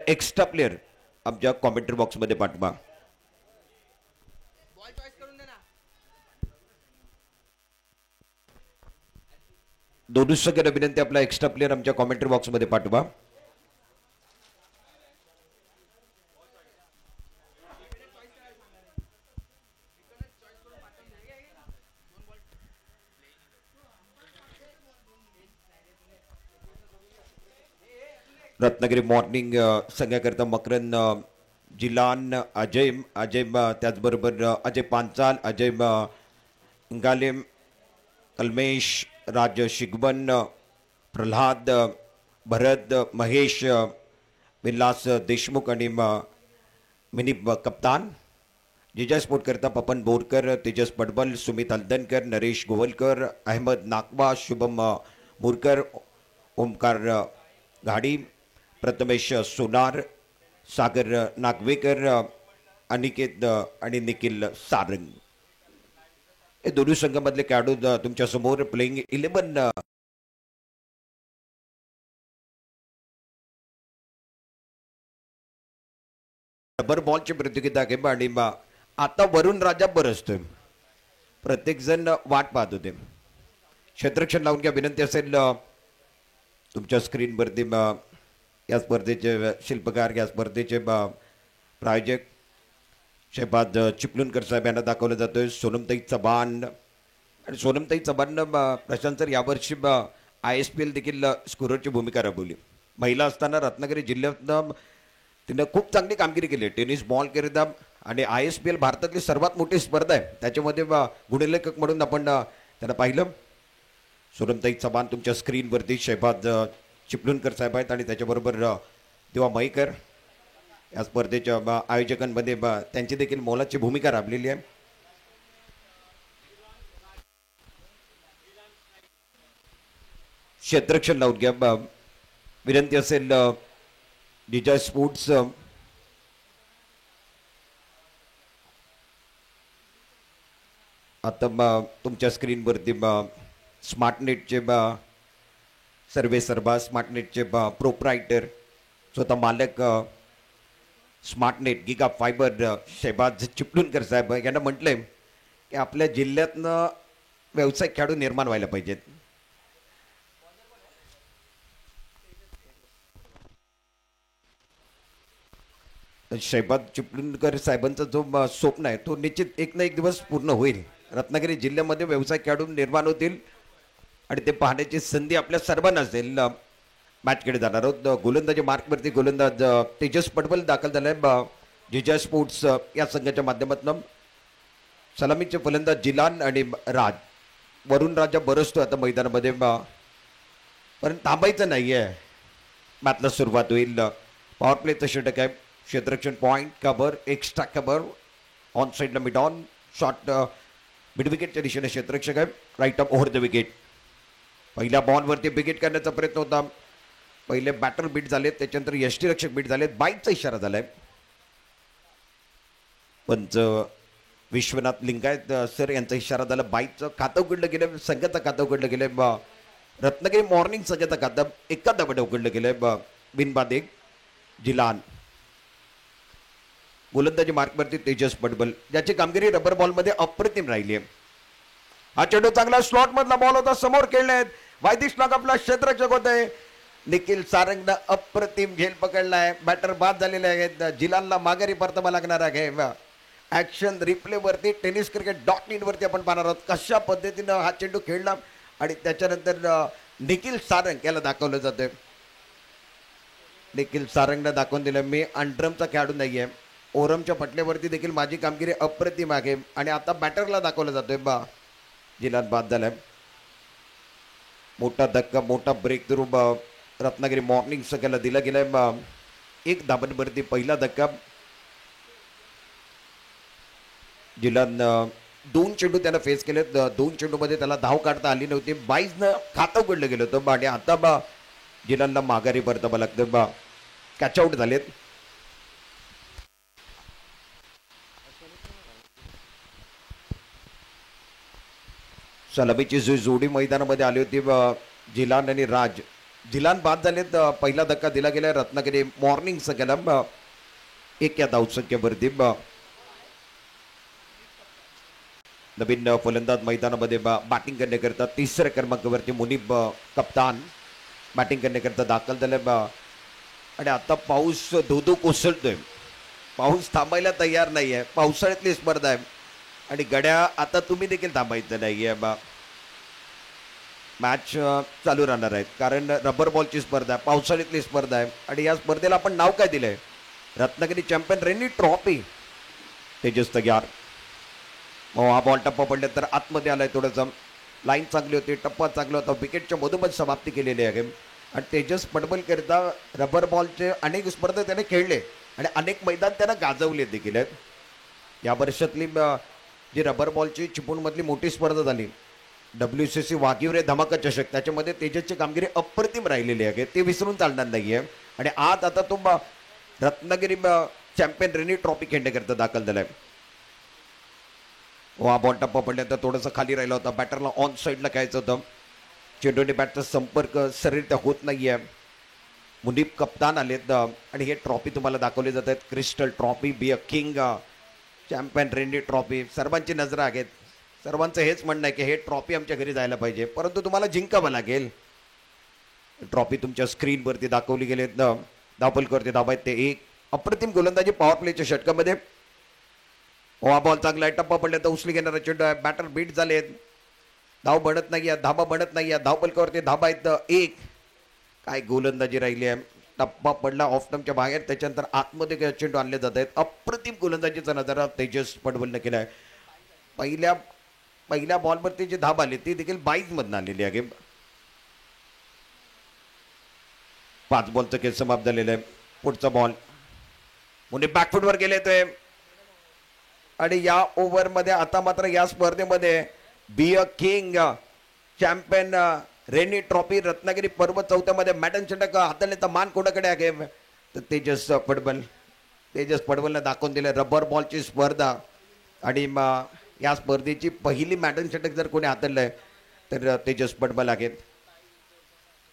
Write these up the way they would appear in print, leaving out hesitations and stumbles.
Extra player आमच्या commentary बॉक्समध्ये पाठवा. दोन्ही सगळ्यांना विनंती, आपला एक्स्ट्रा प्लेयर आमच्या कॉमेंट्री बॉक्समध्ये पाठवा. रत्नागिरी मॉर्निंग संघाकरता मकरन जिलान अजय अजय त्याचबरोबर अजय पांचाल, अजय गालेम, कल्मेश, राज शिगवन, प्रल्हाद, भरत, महेश, विलास देशमुख आणि मिनी कप्तान. जिजा स्पोर्ट करता पपन बोरकर, तेजस पडबल, सुमित हलदनकर, नरेश गोवलकर, अहमद नाकवा, शुभम बोरकर, ओमकार घाडी, प्रथमेश सोनार, सागर नागवेकर, अनिकेत आणि निखिल सारंग हे दोन्ही संघामधले खेळाडू तुमच्या समोर प्लेइंग 11 रबर बॉलची प्रतियोगिता आहे. आणि आता वरुण राजा बरसतोय, प्रत्येक जण वाट पाहत होते. क्षेत्ररक्षण लावून घ्या विनंती असेल. तुमच्या स्क्रीनवरती या स्पर्धेचे शिल्पकार, या स्पर्धेचे प्रायोजक शहबाज चिपळूणकर साहेब यांना दाखवलं जातोय. सोनमताई चव्हाण, आणि सोनमताई चव्हाण प्रशांत सर यावर्षी ISPL देखील स्कोररची भूमिका राबवली. महिला असताना रत्नागिरी जिल्ह्यात तिनं खूप चांगली कामगिरी केली. टेनिस बॉल करिता, आणि ISPL भारतातली सर्वात मोठी स्पर्धा आहे, त्याच्यामध्ये गुणलेखक म्हणून आपण त्यांना पाहिलं. सोनमताई चव्हाण तुमच्या स्क्रीनवरती, शहबाज चिपळूणकर साहेब आहेत आणि त्याच्याबरोबर देवा मयेकर या स्पर्धेच्या आयोजकांमध्ये त्यांची देखील मोलाची भूमिका राबलेली आहे. क्षेत्ररक्षण लावून घ्या विनंती असेल. जिजा स्पोर्ट्स आता तुमच्या स्क्रीनवरती स्मार्टनेटचे सर्वा स्मार्टनेटचे प्रोप्रायटर, स्वतः मालक स्मार्टनेट गिगा फायबर शहबाज चिपळूणकर साहेब यांना म्हटलंय की आपल्या जिल्ह्यातनं व्यावसायिक खेळाडू निर्माण व्हायला पाहिजेत. शहबाज चिपळूणकर साहेबांचा जो स्वप्न आहे तो निश्चित एक ना एक दिवस पूर्ण होईल. रत्नागिरी जिल्ह्यामध्ये व्यावसायिक खेळाडू निर्माण होतील आणि ते पाहण्याची संधी आपल्या सर्वांना असेल. मॅचकडे जाणार आहोत. गोलंदाजी मार्कवरती गोलंदाज तेजस पडबल दाखल झालाय जिजा स्पोर्ट्स या संघाच्या माध्यमातून. सलामीचे फलंदाज जिलान आणि राज. वरुण राजा बरसतो आता मैदानामध्ये, पण थांबायचं नाही आहे. मॅचला सुरुवात होईल. पॉवर प्लेचं षटक आहे. क्षेत्ररक्षण point, cover, extra cover, on साईडला मिड ऑन, शॉर्ट मिड विकेटच्या दिशेने क्षेत्ररक्षक आहे. Right off over the wicket. पहिल्या बॉलवरती विकेट करण्याचा प्रयत्न होता. पहिले बॅटर बीट झालेत, त्याच्यानंतर यष्टीरक्षक बीट झालेत. बाईकचा इशारा झालाय. पंच विश्वनाथ लिंगायत सर यांचा इशारा झाला. बाईकचं खातं उघडलं गेलं, संघाचं खातं उघडलं गेलंय. रत्नागिरी मॉर्निंग संघाचं खातं एका धाब्याने उघडलं गेलंय. बिनबाद एक. जिलान. गोलंदाजी मार्कवरती तेजस पडबल, ज्याची कामगिरी रबर बॉलमध्ये अप्रतिम राहिली आहे. हा चेंडू चांगला स्लॉट मधला बॉल होता, समोर खेळलेत. वायदिश नाग आपला क्षेत्ररक्षक होते. निखिल सारंगनं अप्रतिम झेल पकडलाय. बॅटर बाद झालेले आहेत. जिलानला माघारी परतावा लागणार आहे. ऍक्शन रिप्ले वरती टेनिस क्रिकेट .in वरती आपण पाहणार आहोत कशा पद्धतीनं हा चेंडू खेळला. आणि त्याच्यानंतर निखिल सारंग याला दाखवलं जातंय. निखिल सारंगनं दाखवून दिलं मी अंडरमचा खेळाडू नाहीये. ओरमच्या पटल्यावरती देखील माझी कामगिरी अप्रतिम आहे. आणि आता बॅटरला दाखवलं जातोय जिलान बाद झालाय. मोठा धक्का, मोठा ब्रेक थ्रू रत्नागिरी मॉर्निंग संघाला दिला गेलाय. एक धाबांवरती पहिला धक्का. जिलान 2 चेंडू त्याला फेस केले. 2 चेंडूमध्ये त्याला धाव काढता आली नव्हती. 22नं खातं उघडलं गेलं होतं. आणि आता जिलानला माघारी परतावा लागतं. कॅचआउट झालेत. सलामीची जो जोडी मैदानामध्ये आली होती जिलान आणि राज, झिलान बाद झालेत. पहिला धक्का दिला गेला रत्नागिरी मॉर्निंग सगळ्याला एक या धावसंख्येवरती. नवीन फलंदाज मैदानामध्ये बॅटिंग करण्याकरता तिसऱ्या क्रमांकावरती मुनीब कप्तान बॅटिंग करण्याकरता दाखल झाले. आणि आता पाऊस धोधो कोसळतोय. पाऊस थांबायला तयार नाही आहे. पावसाळ्यातली स्पर्धा आहे आणि गड्या आता तुम्ही देखील थांबायचं नाही आहे. मॅच चालू राहणार आहेत कारण रबर बॉलची स्पर्धा आहे, पावसाळ्यातली स्पर्धा आहे. आणि या स्पर्धेला आपण नाव काय दिलंय? Ratnagiri champion rainy trophy. Tejas तयार. हा बॉल टप्पा पडले तर आतमध्ये आलाय. थोडंसं लाईन चांगली होती, टप्पा चांगला होता, विकेटच्या मधोमध समाप्ती केलेली आहे. आणि तेजस पडबल करता रबर बॉलचे अनेक स्पर्धा त्याने खेळले आणि अनेक मैदान त्यानं गाजवले देखील आहेत. या वर्षातली जी रबर बॉलची चिपळूणमधली मोठी स्पर्धा झाली WCC वाघिवरे धमाका चषक, त्याच्यामध्ये तेजसची कामगिरी अप्रतिम राहिलेली आहे. ते विसरून चालणार नाही आहे. आणि आज आता तो रत्नागिरी चॅम्पियन रेनी ट्रॉफी खेळण्याकरता दाखल झालाय. हा बॉल टप्पा पडल्यानंतर थोडंसं खाली राहिला होता. बॅटरला ऑन साईडला खेळायचं होतं. चेंडूने बॅटचा संपर्क शरीर होत नाही आहे. मुनीब कप्तान आलेत आणि हे ट्रॉफी तुम्हाला दाखवले जात आहेत. Crystal trophy, B a king, champion rainy trophy. सर्वांची नजर आहेत. सर्वांचं हेच म्हणणं आहे की हे ट्रॉफी आमच्या घरी जायला पाहिजे, परंतु तुम्हाला जिंकावं लागेल. ट्रॉफी तुमच्या स्क्रीनवरती दाखवली गेली. धावपलकरती धाबा आहेत ते एक. अप्रतिम गोलंदाजी पॉवर प्लेच्या षटकामध्ये. हा बॉल चांगला आहे. टप्पा पडले तर उचली घेणारा चेंडू आहे. बॅटर बीट झालेत. धाव बनत नाही आहे, धाबा बनत नाही आहे. धावपलकावरती धाबा आहेत एक. काय गोलंदाजी राहिली आहे. टप्पा पडला ऑफ स्टंपच्या बाहेर, त्याच्यानंतर आतमध्ये चेंडू आणले जात आहेत. अप्रतिम गोलंदाजीचा नजारा तेजस पडवलनं केला आहे. पहिल्या बॉलवरती जी धाब आली ती देखील 22 मधून आलेली आहे. 5 बॉलचं खेळ समाप्त झालेलं आहे. पुढचा बॉल मुने बॅकफुटवर गेले ते. आणि या ओव्हरमध्ये आता मात्र या स्पर्धेमध्ये बी a king, champion rainy trophy, Ratnagiri पर्व चौथ्यामध्ये मॅडन षटक हाताळण्याचा मान कोणाकडे आहे? तर तेजस पडवलनं दाखवून दिलं रबर बॉलची स्पर्धा. आणि या स्पर्धेची पहिली मॅडन षटक जर कोणी हाताळलंय तर तेजस पडबल आहेत.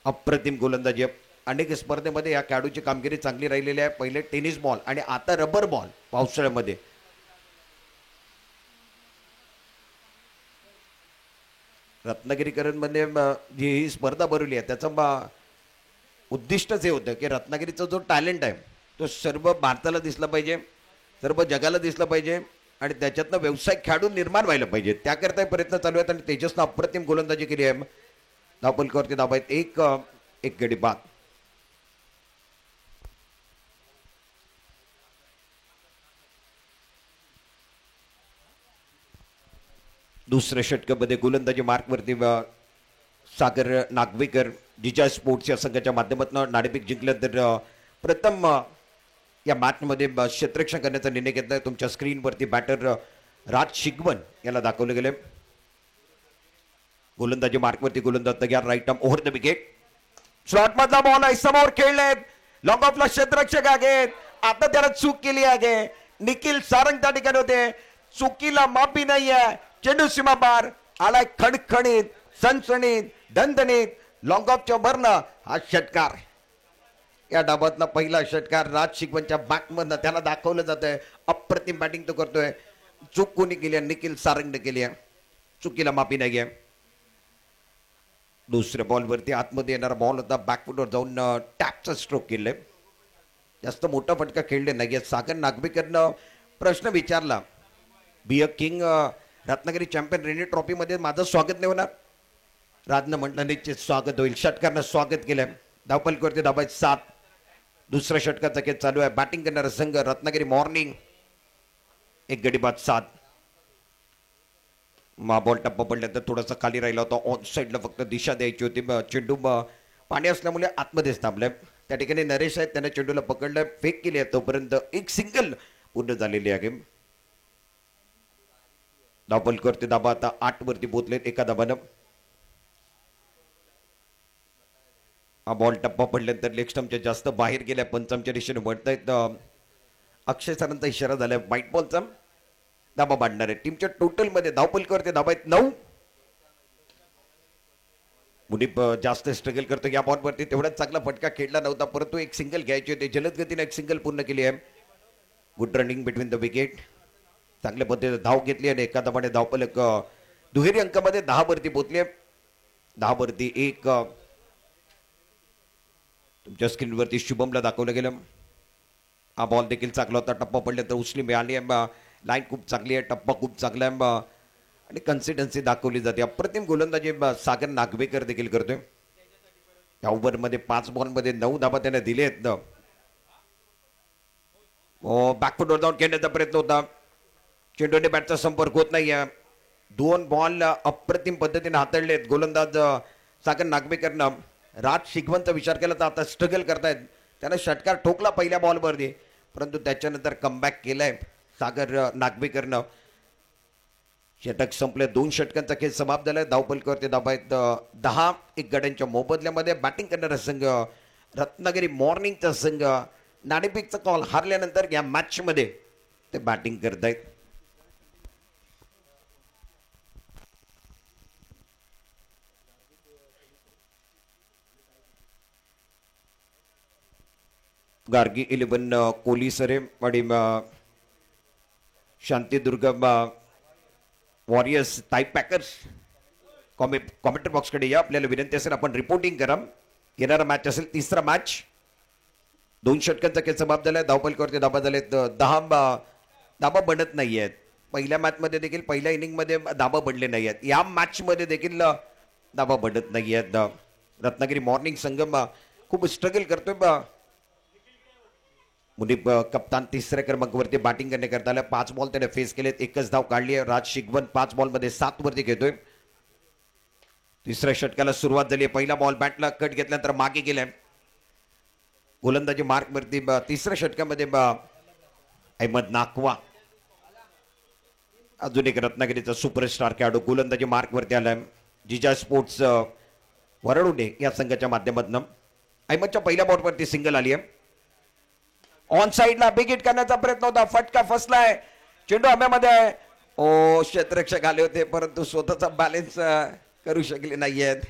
अप्रतिम गोलंदाजी. अनेक स्पर्धेमध्ये या खेळाडूची कामगिरी चांगली राहिलेली आहे. पहिले टेनिस बॉल आणि आता रबर बॉल पावसाळ्यामध्ये. रत्नागिरीकरांमध्ये जी ही स्पर्धा भरवली आहे त्याचं उद्दिष्टच हे होतं की रत्नागिरीचा जो टॅलेंट आहे तो सर्व भारताला दिसला पाहिजे, सर्व जगाला दिसला पाहिजे आणि त्याच्यातनं व्यावसायिक खेळाडू निर्माण व्हायला पाहिजे. त्याकरता प्रयत्न चालू आहेत आणि तेजसनं अप्रतिम गोलंदाजी केली आहे. धावपलकावरती धाबा आहेत एक गडी बाद. दुसऱ्या षटकामध्ये गोलंदाजी मार्कवरती सागर नागवेकर जिजा स्पोर्ट्स या संघाच्या माध्यमातून नाणेफेक जिंकलं. तर प्रथम या मॅचमध्ये क्षेत्ररक्षण करण्याचा निर्णय घेतलाय. तुमच्या स्क्रीनवरती बॅटर राज शिगवन याला दाखवले गेले. गोलंदाजी मार्कवरती गोलंदाज तयार. Right arm over the wicket. Shot मधला बॉल आहे, समोर खेळलेत. लॉंग ऑफला क्षेत्ररक्षक आहेत. आता त्याला चूक केली आहे. निखिल सारंग त्या ठिकाणी होते. चुकीला माफी नाही आहे. चेंडू सीमा पार आलाय. खणखणीत, सणसणीत, दणदणीत लॉंग ऑफच्या भरणं हा षटकार. या डाबातला पहिला षटकार राज शिगवनच्या बॅटमधनं त्याला दाखवलं जात आहे. अप्रतिम बॅटिंग तो करतोय. चूक कोणी केली आहे? निखिल सारंगने केली आहे. चुकीला माफी नाही आहे. दुसऱ्या बॉलवरती आतमध्ये येणारा बॉल होता. बॅकफुटवर जाऊन टॅपचा स्ट्रोक केले. जास्त मोठा फटका खेळले नाही. सागर नागवेकरनं प्रश्न विचारला, be a king Ratnagiri champion rainy ट्रॉफीमध्ये माझं स्वागत नाही होणार? राजनं म्हटलं निश्चित स्वागत होईल. षटकारनं स्वागत केलंय. धावपलकावरती धाबा 7. दुसऱ्या षटकाचा खेळ चालू आहे. बॅटिंग करणारा संघ रत्नागिरी मॉर्निंग. एक गडी बाद 7. बॉल टप्पा पडल्यानंतर थोडासा खाली राहिला होता. ऑन साईडला फक्त दिशा द्यायची होती. चेंडू पाणी असल्यामुळे आतमध्येच थांबलाय. त्या ठिकाणी नरेश आहेत, त्याने चेंडूला पकडलं, फेक केली आहे. तोपर्यंत एक सिंगल पूर्ण झालेली आहे. धावपलकावरती धाबा आता 8 वरती पोहोचलेत एका धाबानं. हा बॉल टप्पा पडल्यानंतर लेग स्टंपच्या जास्त बाहेर गेल्या. पंचांच्या दिशेने वळतायत. अक्षय सरांचा इशारा झालाय व्हाईट बॉलचा. धाबा बांधणार आहे. टीमच्या टोटलमध्ये धावपलकावरती धाबा आहेत 9. मुनीप जास्त स्ट्रगल करतो या बॉलवरती, तेवढाच चांगला फटका खेळला नव्हता, परंतु एक सिंगल घ्यायची होती, जलद गतीने एक सिंगल पूर्ण केली आहे. Good running between the wicket, चांगल्या पद्धतीने धाव घेतली आणि एका दमाने धावफलक दुहेरी अंकामध्ये 10 वरती पोहोचले. 10 वरती 1 तुमच्या स्क्रीनवरती शुभमला दाखवलं गेलं. हा बॉल देखील चांगला होता, टप्पा पडला तर उचली मिळाली आहे, लाईन खूप चांगली आहे, टप्पा खूप चांगला आहे आणि कन्सिस्टन्सी दाखवली जाते. अप्रतिम गोलंदाजी सागर नागवेकर देखील करतोय. या ओव्हरमध्ये 5 बॉलमध्ये 9 धाबा त्याने दिले आहेत. बॅकफुटवर जाऊन खेळण्याचा प्रयत्न होता, चेंडूने बॅटचा संपर्क होत नाहीये. 2 बॉल अप्रतिम पद्धतीने हाताळलेत गोलंदाज सागर नागवेकरनं. राज शिगवणचा विचार केला तर आता स्ट्रगल करतायत, त्यानं षटकार ठोकला पहिल्या बॉलवरती, परंतु त्याच्यानंतर कमबॅक केलाय सागर नागवेकरनं. षटक संपले, 2 षटकांचा खेळ समाप्त झालाय. धावफलकावरती धाबा आहेत 10. 1 गड्यांच्या मोबदल्यामध्ये बॅटिंग करणारा संघ रत्नागिरी मॉर्निंगचा संघ नाणेफेकचा कॉल हारल्यानंतर या मॅच मध्ये ते बॅटिंग करतायत. गार्गी 11 कोलीसरे आणि शांतीदुर्ग वॉरियर्स ताई पॅकर्स कॉमेंट्री बॉक्सकडे या, आपल्याला विनंती असेल आपण रिपोर्टिंग करा. येणारा मॅच असेल 3रा मॅच. 2 षटकांचा खेळ समाप्त झालाय. धावफलकावरती धाबा झालेत 10. धाबा बनत नाही आहेत. पहिल्या मॅचमध्ये देखील पहिल्या इनिंगमध्ये धाबा बनले नाही आहेत, या मॅचमध्ये देखील धाबा बनत नाही आहेत. रत्नागिरी मॉर्निंग संघ खूप स्ट्रगल करतोय. मुनीप कप्तान 3ऱ्या क्रमांकावरती बॅटिंग करण्याकरता आला. 5 बॉल त्याने फेस केलेत, 1च धाव काढली आहे. राज शिगवन 5 बॉलमध्ये 7 वरती घेतोय. 3ऱ्या षटकाला सुरुवात झाली आहे. पहिला बॉल बॅटला कट घेतल्यानंतर मागे गेलाय. गोलंदाजी मार्क वरती 3ऱ्या षटकामध्ये अहमद नाकवा, अजून एक रत्नागिरीचा सुपरस्टार खेळाडू गोलंदाजी मार्क वरती आलाय. जिजा स्पोर्ट्स वरळुणे या संघाच्या माध्यमातून अहमदच्या पहिल्या बॉलवरती सिंगल आली आहे. ऑन साइडला बिग हिट करण्याचा प्रयत्न होता, फटका फसलाय, चेंडू हव्यामध्ये आहे. क्षेत्ररक्षक आले होते परंतु स्वतःचा बॅलन्स करू शकले नाहीयेत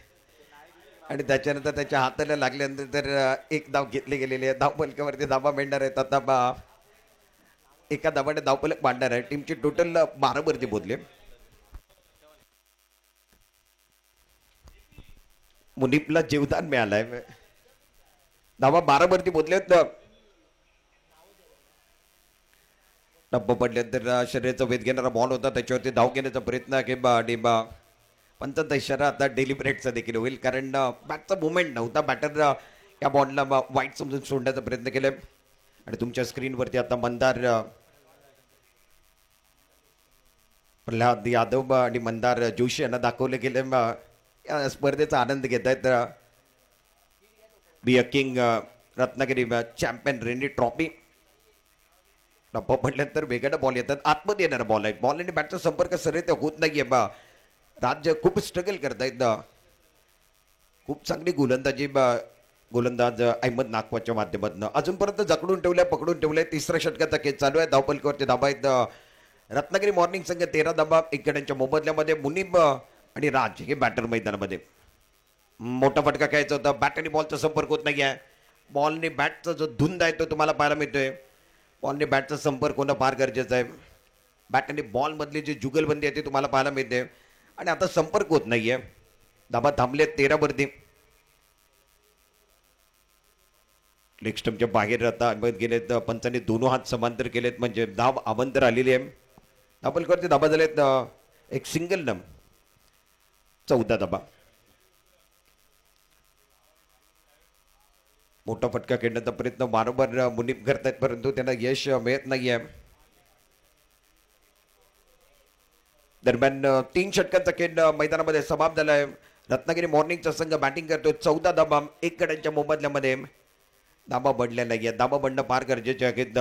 आणि त्याच्यानंतर त्याच्या हाताला लागल्यानंतर 1 धाव घेतली गेलेली आहे. धावफलकावरती धाबा मिळणार आहेत. आता एका धाबाने धावफलक मांडणार आहे. टीमची टोटल 12 वरती पोहोचले. मुनीपला जीवदान मिळालंय. धाबा 12 वरती पोहोचलेत. टप्प पडल्यानंतर शरीराचा वेध घेणारा बॉल होता, त्याच्यावरती धाव घेण्याचा प्रयत्न किंवा पंचांचा इशारा आता डेलिब्रेटचा देखील होईल, कारण बॅटचा मुवमेंट नव्हता. बॅटर या बॉलला वाईट समजून सोडण्याचा प्रयत्न केलाय. आणि तुमच्या स्क्रीनवरती आता मंदार प्रल्हाद यादव आणि मंदार जोशी यांना दाखवले गेले या स्पर्धेचा आनंद घेत आहेत. बी a king Ratnagiri champion rainy trophy. टप्पा पडल्यानंतर वेगळा बॉल येतात, आतमध्ये येणारा बॉल आहे. बॉल आणि बॅटचा संपर्क सरळ होत नाहीये. राज्य खूप स्ट्रगल करतायत. खूप चांगली गोलंदाजी गोलंदाज अहमद नाकवाच्या माध्यमातून अजूनपर्यंत जकडून ठेवलंय, पकडून ठेवलंय. 3ऱ्या षटकाचा खेळ चालू आहे. धावफलकावरती धाबा आहेत रत्नागिरी मॉर्निंग संघ 13 धाबा. 1 गड्यांच्या मोबदल्यामध्ये मुनीब आणि राज हे बॅटर मैदानामध्ये. मोठा फटका खेळायचा होता, बॅट आणि बॉलचा संपर्क होत नाहीये. बॉलने बॅटचा जो धुंद आहे तो तुम्हाला पाहायला मिळतोय. बॉलने बॅटचा संपर्क होणं फार गरजेचं आहे. बॅट आणि बॉल मधली जी जुगलबंदी आहे ती तुम्हाला पाहायला मिळते आणि आता संपर्क होत नाहीये. धाबा थांबले 13 वरती. लेग स्टंपच्या बाहेर आता गेलेत. पंचांनी दोन्ही हात समांतर केलेत, म्हणजे धाव अवंतर आलेली आहे. धाबलकरती धाबा झालेत 1 सिंगल नम. 14 धाबा. मोठा फटका खेळण्याचा प्रयत्न वारंवार मुनीप करतायत परंतु त्यांना यश मिळत नाहीये. दरम्यान 3 षटकांचा खेळ मैदानामध्ये समाप्त झालाय. रत्नागिरी मॉर्निंगचा संघ बॅटिंग करतो. 14 धाबा. 1 गड्यांच्या मोबदल्यामध्ये धाबा बढ़ल्या नाहीये. धाबा बढ़णं फार गरजेचे आहेत.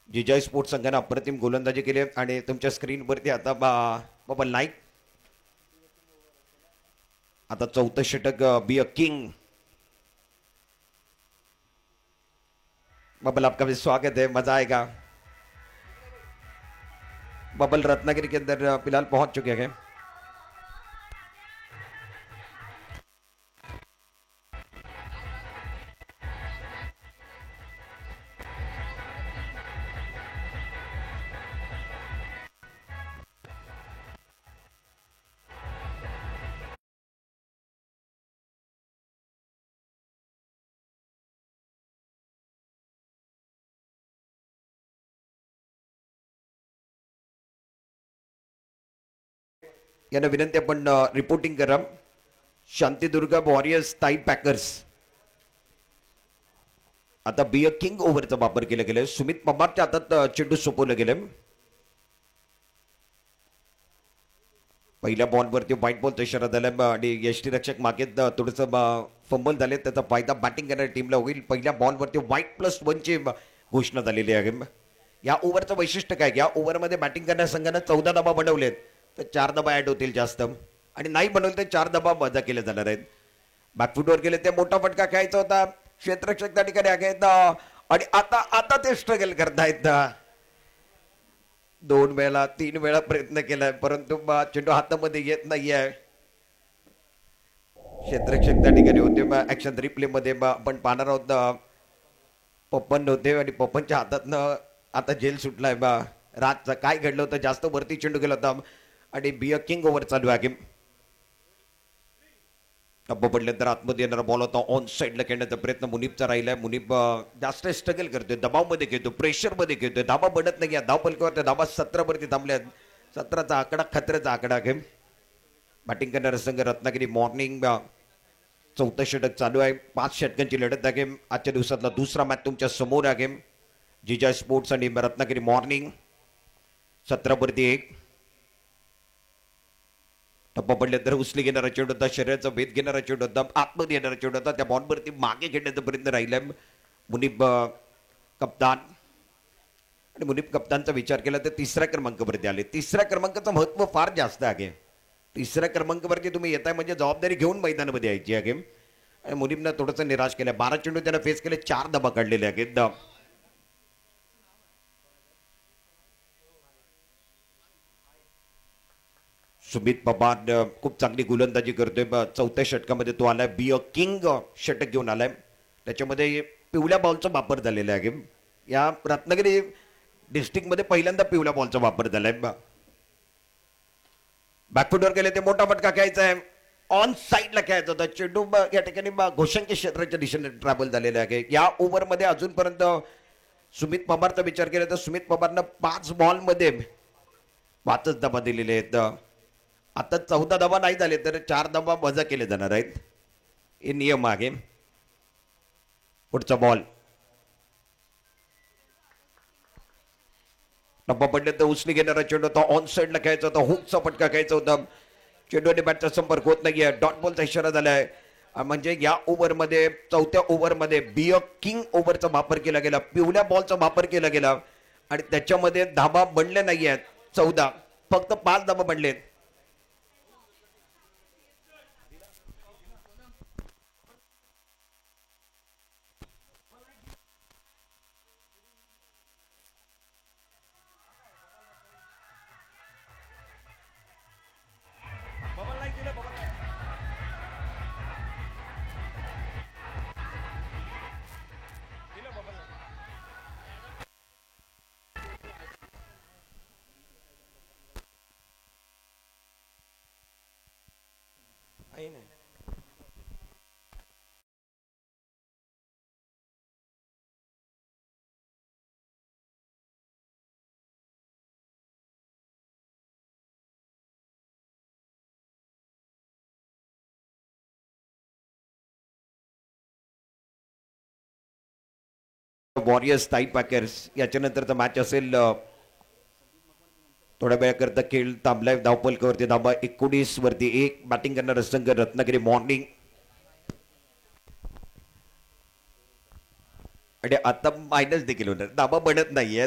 जिजाई स्पोर्ट्स संघाने अप्रतिम गोलंदाजी केली आणि तुमच्या स्क्रीनवरती आता बाबा लाईक आता 4थं षटक बी अ किंग. बबल आपका भी स्वागत है, मजा आएगा. बबल रत्नागिरी के अंदर फिलहाल पहुंच चुके हैं. यांना विनंती आपण रिपोर्टिंग करा. शांतीदुर्गा वॉरियर्स ताई पॅकर्स. आता बी अ किंग ओव्हरचा वापर केला गेलाय. सुमित पवारच्या हातात चेंडू सोपवलं गेलं. पहिल्या बॉलवरती व्हाईट बॉल इशारा झाला आणि यष्टीरक्षक मागे थोडंसं फंबल झाले. त्याचा फायदा बॅटिंग करणाऱ्या टीमला होईल. पहिल्या बॉलवरती व्हाईट+1 घोषणा झालेली आहे. या ओव्हरचं वैशिष्ट्य काय? या ओव्हरमध्ये बॅटिंग करणाऱ्या संघानं 14 धाबा बनवलेत तर 4 धाबा ऍड होतील जास्त, आणि नाही बनवले तर 4 धाबा वजा केले जाणार आहेत. बॅकफुटवर गेले ते मोठा फटका खेळायचा होता. क्षेत्ररक्षक त्या ठिकाणी आहेत आणि आता आता ते स्ट्रगल करतायत. 2 वेळा 3 वेळा प्रयत्न केलाय परंतु चेंडू हातामध्ये येत नाहीये. क्षेत्ररक्षक त्या ठिकाणी होते. ऍक्शन रिप्ले मध्ये आपण पाहणार आहोत. पप्पन होते आणि पप्पनच्या हातातनं आता जेल सुटलाय. रातचा काय घडलं होतं? जास्त वरती चेंडू गेला होता आणि बी अ किंग ओव्हर चालू आहे. टप्पा पडल्यानंतर आतमध्ये येणारा बॉल होता. ऑन साईडला खेळण्याचा प्रयत्न मुनीबचा राहिलाय. मुनीब जास्त स्ट्रगल करतोय, दबावमध्ये घेतो, प्रेशरमध्ये घेतोय. धाबा बनत नाही. धाव पलकावर धाबा 17 वरती थांबल्यात. 17चा आकडा खतऱ्याचा आकडा घेऊन बॅटिंग करणारा संघ रत्नागिरी मॉर्निंग. 4थं षटक चालू आहे. 5 षटकांची लढत आहे. आजच्या दिवसातला दुसरा मॅच तुमच्या समोर आहे. जिजा स्पोर्ट्स आणि रत्नागिरी मॉर्निंग. 17 वरती 1. टप्पा पडल्यानंतर उचली घेणारा चेंडू होता. शरीराचा भेद घेणारा चेंडू होता. आतमध्ये येणारा चेंडू होता. त्या बॉलवरती मागे घेण्याचा प्रयत्न राहिलाय. मुनीब कप्तान आणि मुनीब कप्तानचा विचार केला तर 3ऱ्या क्रमांकावरती आले. 3ऱ्या क्रमांकाचं महत्व फार जास्त आहे. 3ऱ्या क्रमांकावरती तुम्ही येताय म्हणजे जबाबदारी घेऊन मैदानामध्ये यायची आहे. आणि मुनीबनं थोडंसं निराश केलं. 12 चेंडू त्यानं फेस केले. 4 धाबा काढलेले आहेत. सुमित पवार खूप चांगली गोलंदाजी करतोय. 4थ्या षटकामध्ये तो आलाय. बी अ किंग षटक घेऊन आलाय. त्याच्यामध्ये पिवळ्या बॉलचा वापर झालेला आहे. या रत्नागिरी डिस्ट्रिक्टमध्ये पहिल्यांदा पिवळ्या बॉलचा वापर झालाय. बॅकफुटवर गेले ते मोठा फटका खेळायचा आहे. ऑन साईडला खेळायचा होता चेंडू. या ठिकाणी घोषणच्या क्षेत्राच्या दिशेने ट्रॅव्हल झालेला आहे. या ओव्हरमध्ये अजूनपर्यंत सुमित पवारचा विचार केला तर सुमित पवारनं 5 बॉलमध्ये 5च धाबा दिलेले आहेत. आता 14 धाबा नाही झाले तर 4 धाबा वजा केले जाणार आहेत. हे नियम आहे. पुढचा बॉल टप्पा पडले तर उचली घेणारा चेंडू होता. ऑन साईडला खेळायचा होता. हुकचा फटका खेळायचा होता. चेंडू आणि बॅटचा संपर्क होत नाहीये. डॉट बॉलचा इशारा झालाय. म्हणजे या ओव्हरमध्ये 4थ्या ओव्हरमध्ये बी अ किंग ओव्हरचा वापर केला गेला. पिवळ्या बॉलचा वापर केला गेला आणि त्याच्यामध्ये धाबा बनले नाही आहेत. 14 फक्त 5 धाबा बनलेत. वॉरियर्स ताई पॅकर्स याच्यानंतरचा मॅच असेल. थोड्या वेळाकरता खेळ थांबलाय. धावपलकावरती धाबा 19 वरती 1. बॅटिंग करणारा संघ रत्नागिरी मॉर्निंग. आणि आता मायनस देखील होणार. धाबा बनत नाहीये.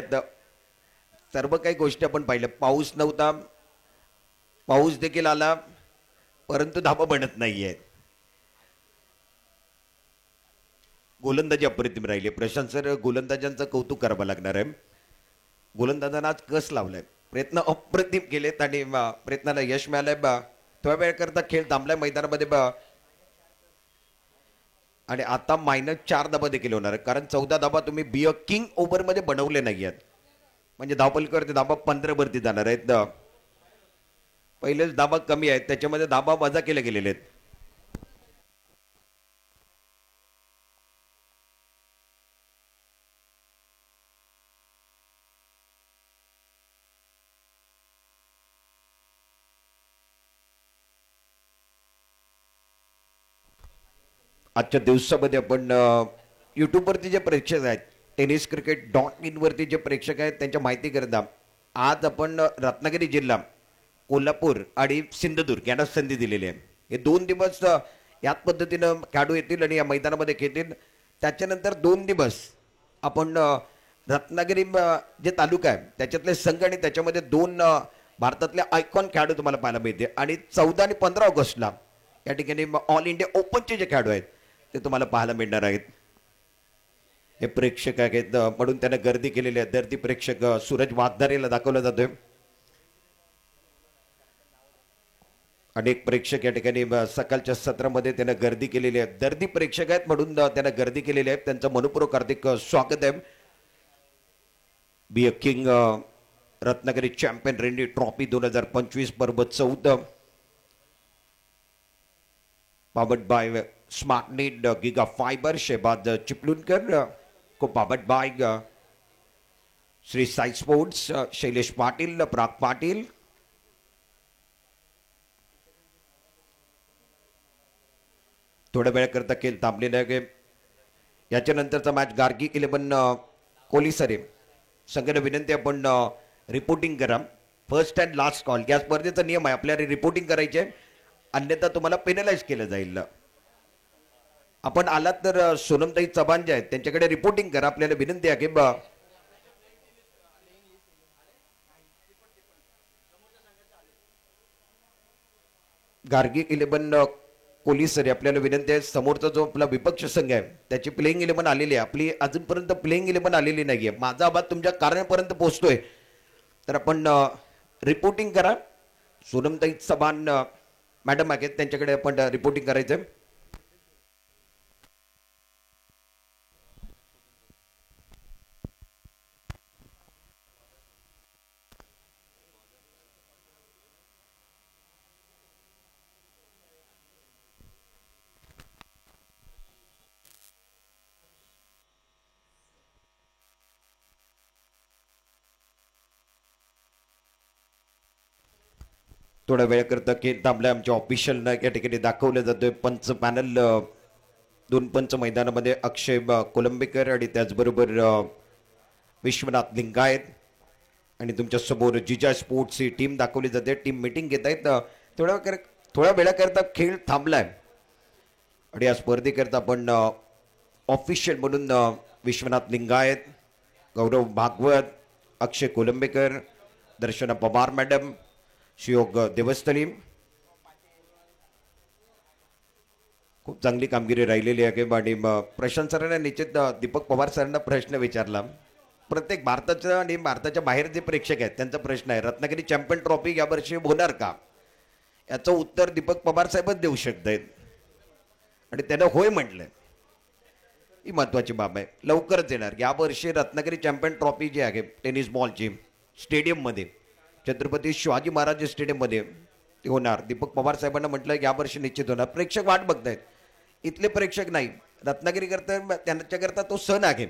सर्व काही गोष्टी आपण पाहिल्या. पाऊस नव्हता, पाऊस देखील आला परंतु धाबा बनत नाहीये. गोलंदाजी अप्रतिम राहिली. प्रशांत सर गोलंदाजांचं कौतुक करावं लागणार आहे. गोलंदाजांना आज कस लावलाय. प्रयत्न अप्रतिम केलेत आणि प्रयत्नाला यश मिळालंय. थोड्या वेळ करता खेळ थांबलाय मैदानामध्ये. आणि आता -4 धाबा देखील होणार आहे कारण 14 धाबा तुम्ही बी अ किंग ओव्हरमध्ये बनवले नाही आहेत. म्हणजे धावपलकावरती धाबा 15 वरती जाणार आहेत. पहिलेच धाबा कमी आहेत त्याच्यामध्ये धाबा वजा केले गेलेले आहेत. आजच्या दिवसामध्ये आपण यूट्यूबवरती जे प्रेक्षक आहेत टेनिस क्रिकेट .in वरती जे प्रेक्षक आहेत त्यांच्या माहिती करता आज आपण रत्नागिरी जिल्हा कोल्हापूर आणि सिंधुदुर्ग यांना संधी दिलेली आहे. हे 2 दिवस याच पद्धतीनं खेळाडू येतील आणि या मैदानामध्ये खेळतील. त्याच्यानंतर 2 दिवस आपण रत्नागिरी जे तालुका आहे त्याच्यातले संघ आणि त्याच्यामध्ये 2 भारतातले आयकॉन खेळाडू तुम्हाला पाहायला मिळते आणि 14 आणि 15 ऑगस्टला या ठिकाणी ऑल इंडिया ओपनचे जे खेळाडू आहेत ते तुम्हाला पाहायला मिळणार आहेत. हे प्रेक्षक आहेत म्हणून त्यांना गर्दी केलेली आहे. दर्दी प्रेक्षक सूरज वाघदारेला दाखवला जातोय. अनेक प्रेक्षक या ठिकाणी सकाळच्या सत्रामध्ये त्यांना गर्दी केलेली आहे. दर्दी प्रेक्षक आहेत म्हणून त्यांना गर्दी केलेली आहे. त्यांचं मनपूर्वक हार्दिक स्वागत आहे. Be a king Ratnagiri champion rainy trophy 2025 पर्व 14 powered by smart need giga fibre Shahbaz Chiplunkar co powered by Shri Sai sports Shailesh Patil Prag Patil. थोड्या वेळ करता खेळ थांबलेला आहे. याच्यानंतरचा मॅच गार्गी 11 कोलीसरे संघाने विनंती आपण रिपोर्टिंग करा. फर्स्ट अँड लास्ट कॉल या स्पर्धेचा नियम आहे आपल्याला रिपोर्टिंग करायचे अन्यथा तुम्हाला पेनलाइज केलं जाईल. आपण आलात तर सोनमताई चव्हाण जे आहेत त्यांच्याकडे रिपोर्टिंग करा. आपल्याला विनंती आहे की गार्गी 11 कोलीसरे आपल्याला विनंती आहे. समोरचा जो आपला विपक्ष संघ आहे त्याची प्लेइंग 11 आलेली आहे. आपली अजूनपर्यंत प्लेइंग 11 आलेली नाहीये. माझा आवाज तुमच्या कार्यापर्यंत पोहोचतोय तर आपण रिपोर्टिंग करा. सोनमताई चव्हाण मॅडम आहेत त्यांच्याकडे आपण रिपोर्टिंग करायचं. थोड्या वेळ करता खेळ थांबला. आमच्या ऑफिशियल या ठिकाणी दाखवलं जातोय. पंच पॅनल 2 पंच मैदानामध्ये अक्षय कोलंबेकर आणि त्याचबरोबर विश्वनाथ लिंगायत आणि तुमच्या समोर जिजा स्पोर्ट्सची टीम दाखवली जाते. टीम मीटिंग घेत आहेत. थोड्या वेळाकरता खेळ थांबलाय आणि या स्पर्धेकरता आपण ऑफिशियल म्हणून विश्वनाथ लिंगायत, गौरव भागवत, अक्षय कोलंबेकर, दर्शना पवार मॅडम, शियोग देवस्थळी खूप चांगली कामगिरी राहिलेली आहे. आणि प्रशांत सरांना निश्चित दीपक पवार सरांना प्रश्न विचारला. प्रत्येक भारताचं आणि भारताच्या बाहेर जे प्रेक्षक आहेत त्यांचा प्रश्न आहे रत्नागिरी चॅम्पियन ट्रॉफी यावर्षी होणार का, याचं उत्तर दीपक पवार साहेबच देऊ शकत आहेत आणि त्यानं होय म्हटलंय. ही महत्वाची बाब आहे. लवकरच येणार यावर्षी रत्नागिरी चॅम्पियन ट्रॉफी जी आहे टेनिस बॉलची स्टेडियममध्ये छत्रपती शिवाजी महाराज स्टेडियममध्ये ते होणार. दीपक पवार साहेबांना म्हटलं यावर्षी निश्चित होणार. प्रेक्षक वाट बघतायत. इथले प्रेक्षक नाही रत्नागिरी करता त्यांच्याकरता तो सण आहे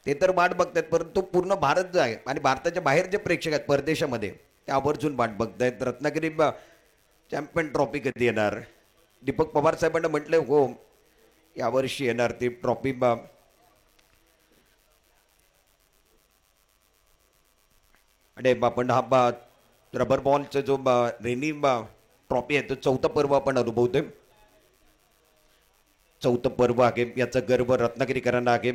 ते तर वाट बघतायत परंतु पूर्ण भारत जो आहे आणि भारताच्या बाहेर जे प्रेक्षक आहेत परदेशामध्ये ते आवर्जून वाट बघतायत. रत्नागिरी चॅम्पियन ट्रॉफी कधी येणार. दीपक पवार साहेबांना म्हटलं हो यावर्षी येणार ती ट्रॉफी. आणि आपण हा रबर बॉलचा जो रेनी ट्रॉफी आहे तो 4थं पर्व आपण अनुभवतोय. 4थं पर्व आहे याचा गर्व रत्नागिरीकरांना आहे.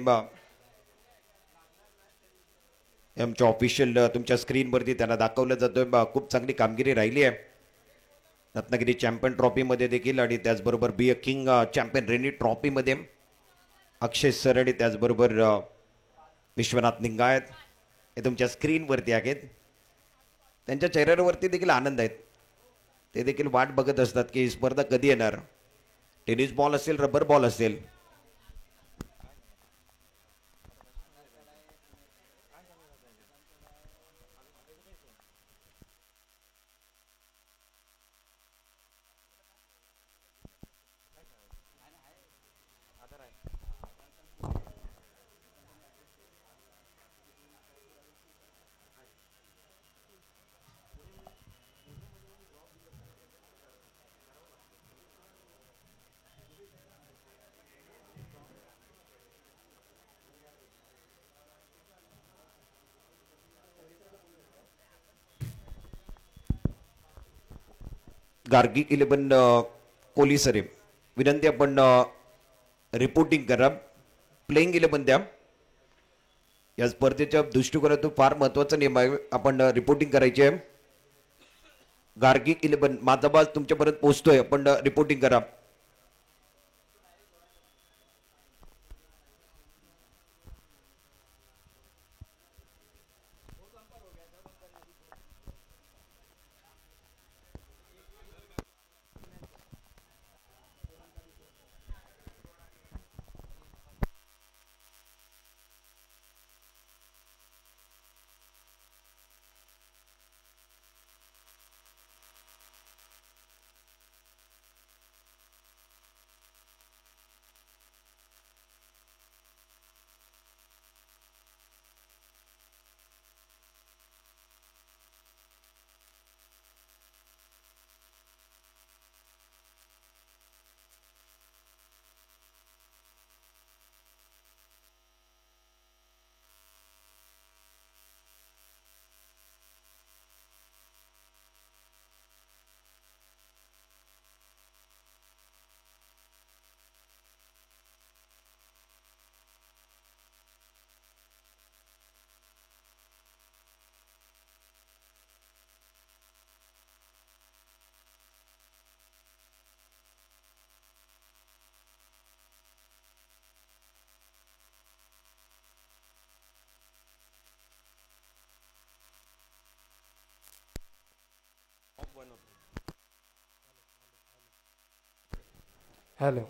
आमच्या ऑफिशियल तुमच्या स्क्रीनवरती त्यांना दाखवलं जातोय. खूप चांगली कामगिरी राहिली आहे रत्नागिरी चॅम्पियन ट्रॉफीमध्ये देखील आणि त्याचबरोबर be a king champion rainy ट्रॉफीमध्ये अक्षय सर आणि त्याचबरोबर विश्वनाथ लिंगायत हे तुमच्या स्क्रीनवरती आहेत. त्यांच्या चेहऱ्यावरती देखील आनंद आहेत. ते देखील वाट बघत असतात की ही स्पर्धा कधी येणार. टेनिस बॉल असेल रबर बॉल असेल गार्गी 11 कोलीसरे विनंती आपण रिपोर्टिंग करा. प्लेइंग 11 द्या. या स्पर्धेच्या दृष्टिकोनातून फार महत्वाचा नियम आहे. आपण रिपोर्टिंग करायची आहे. गार्गी 11 माझा बॉल तुमच्यापर्यंत पोहोचतोय. आपण रिपोर्टिंग करा. हॅलो.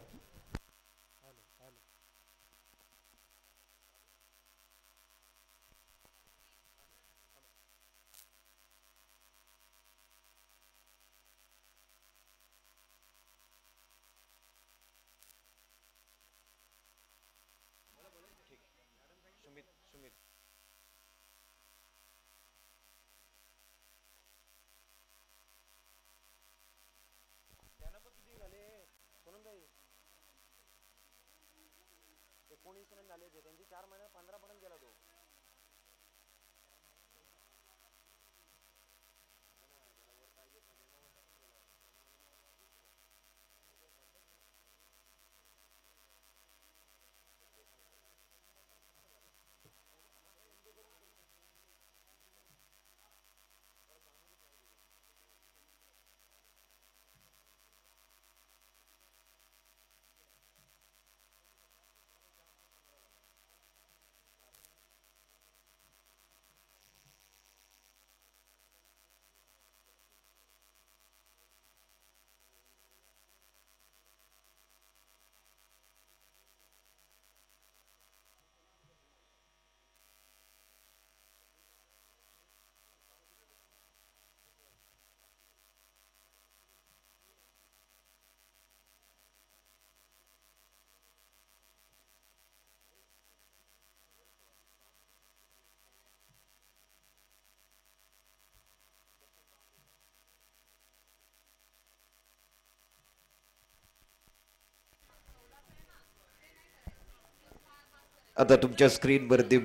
आता तुमच्या स्क्रीनवरती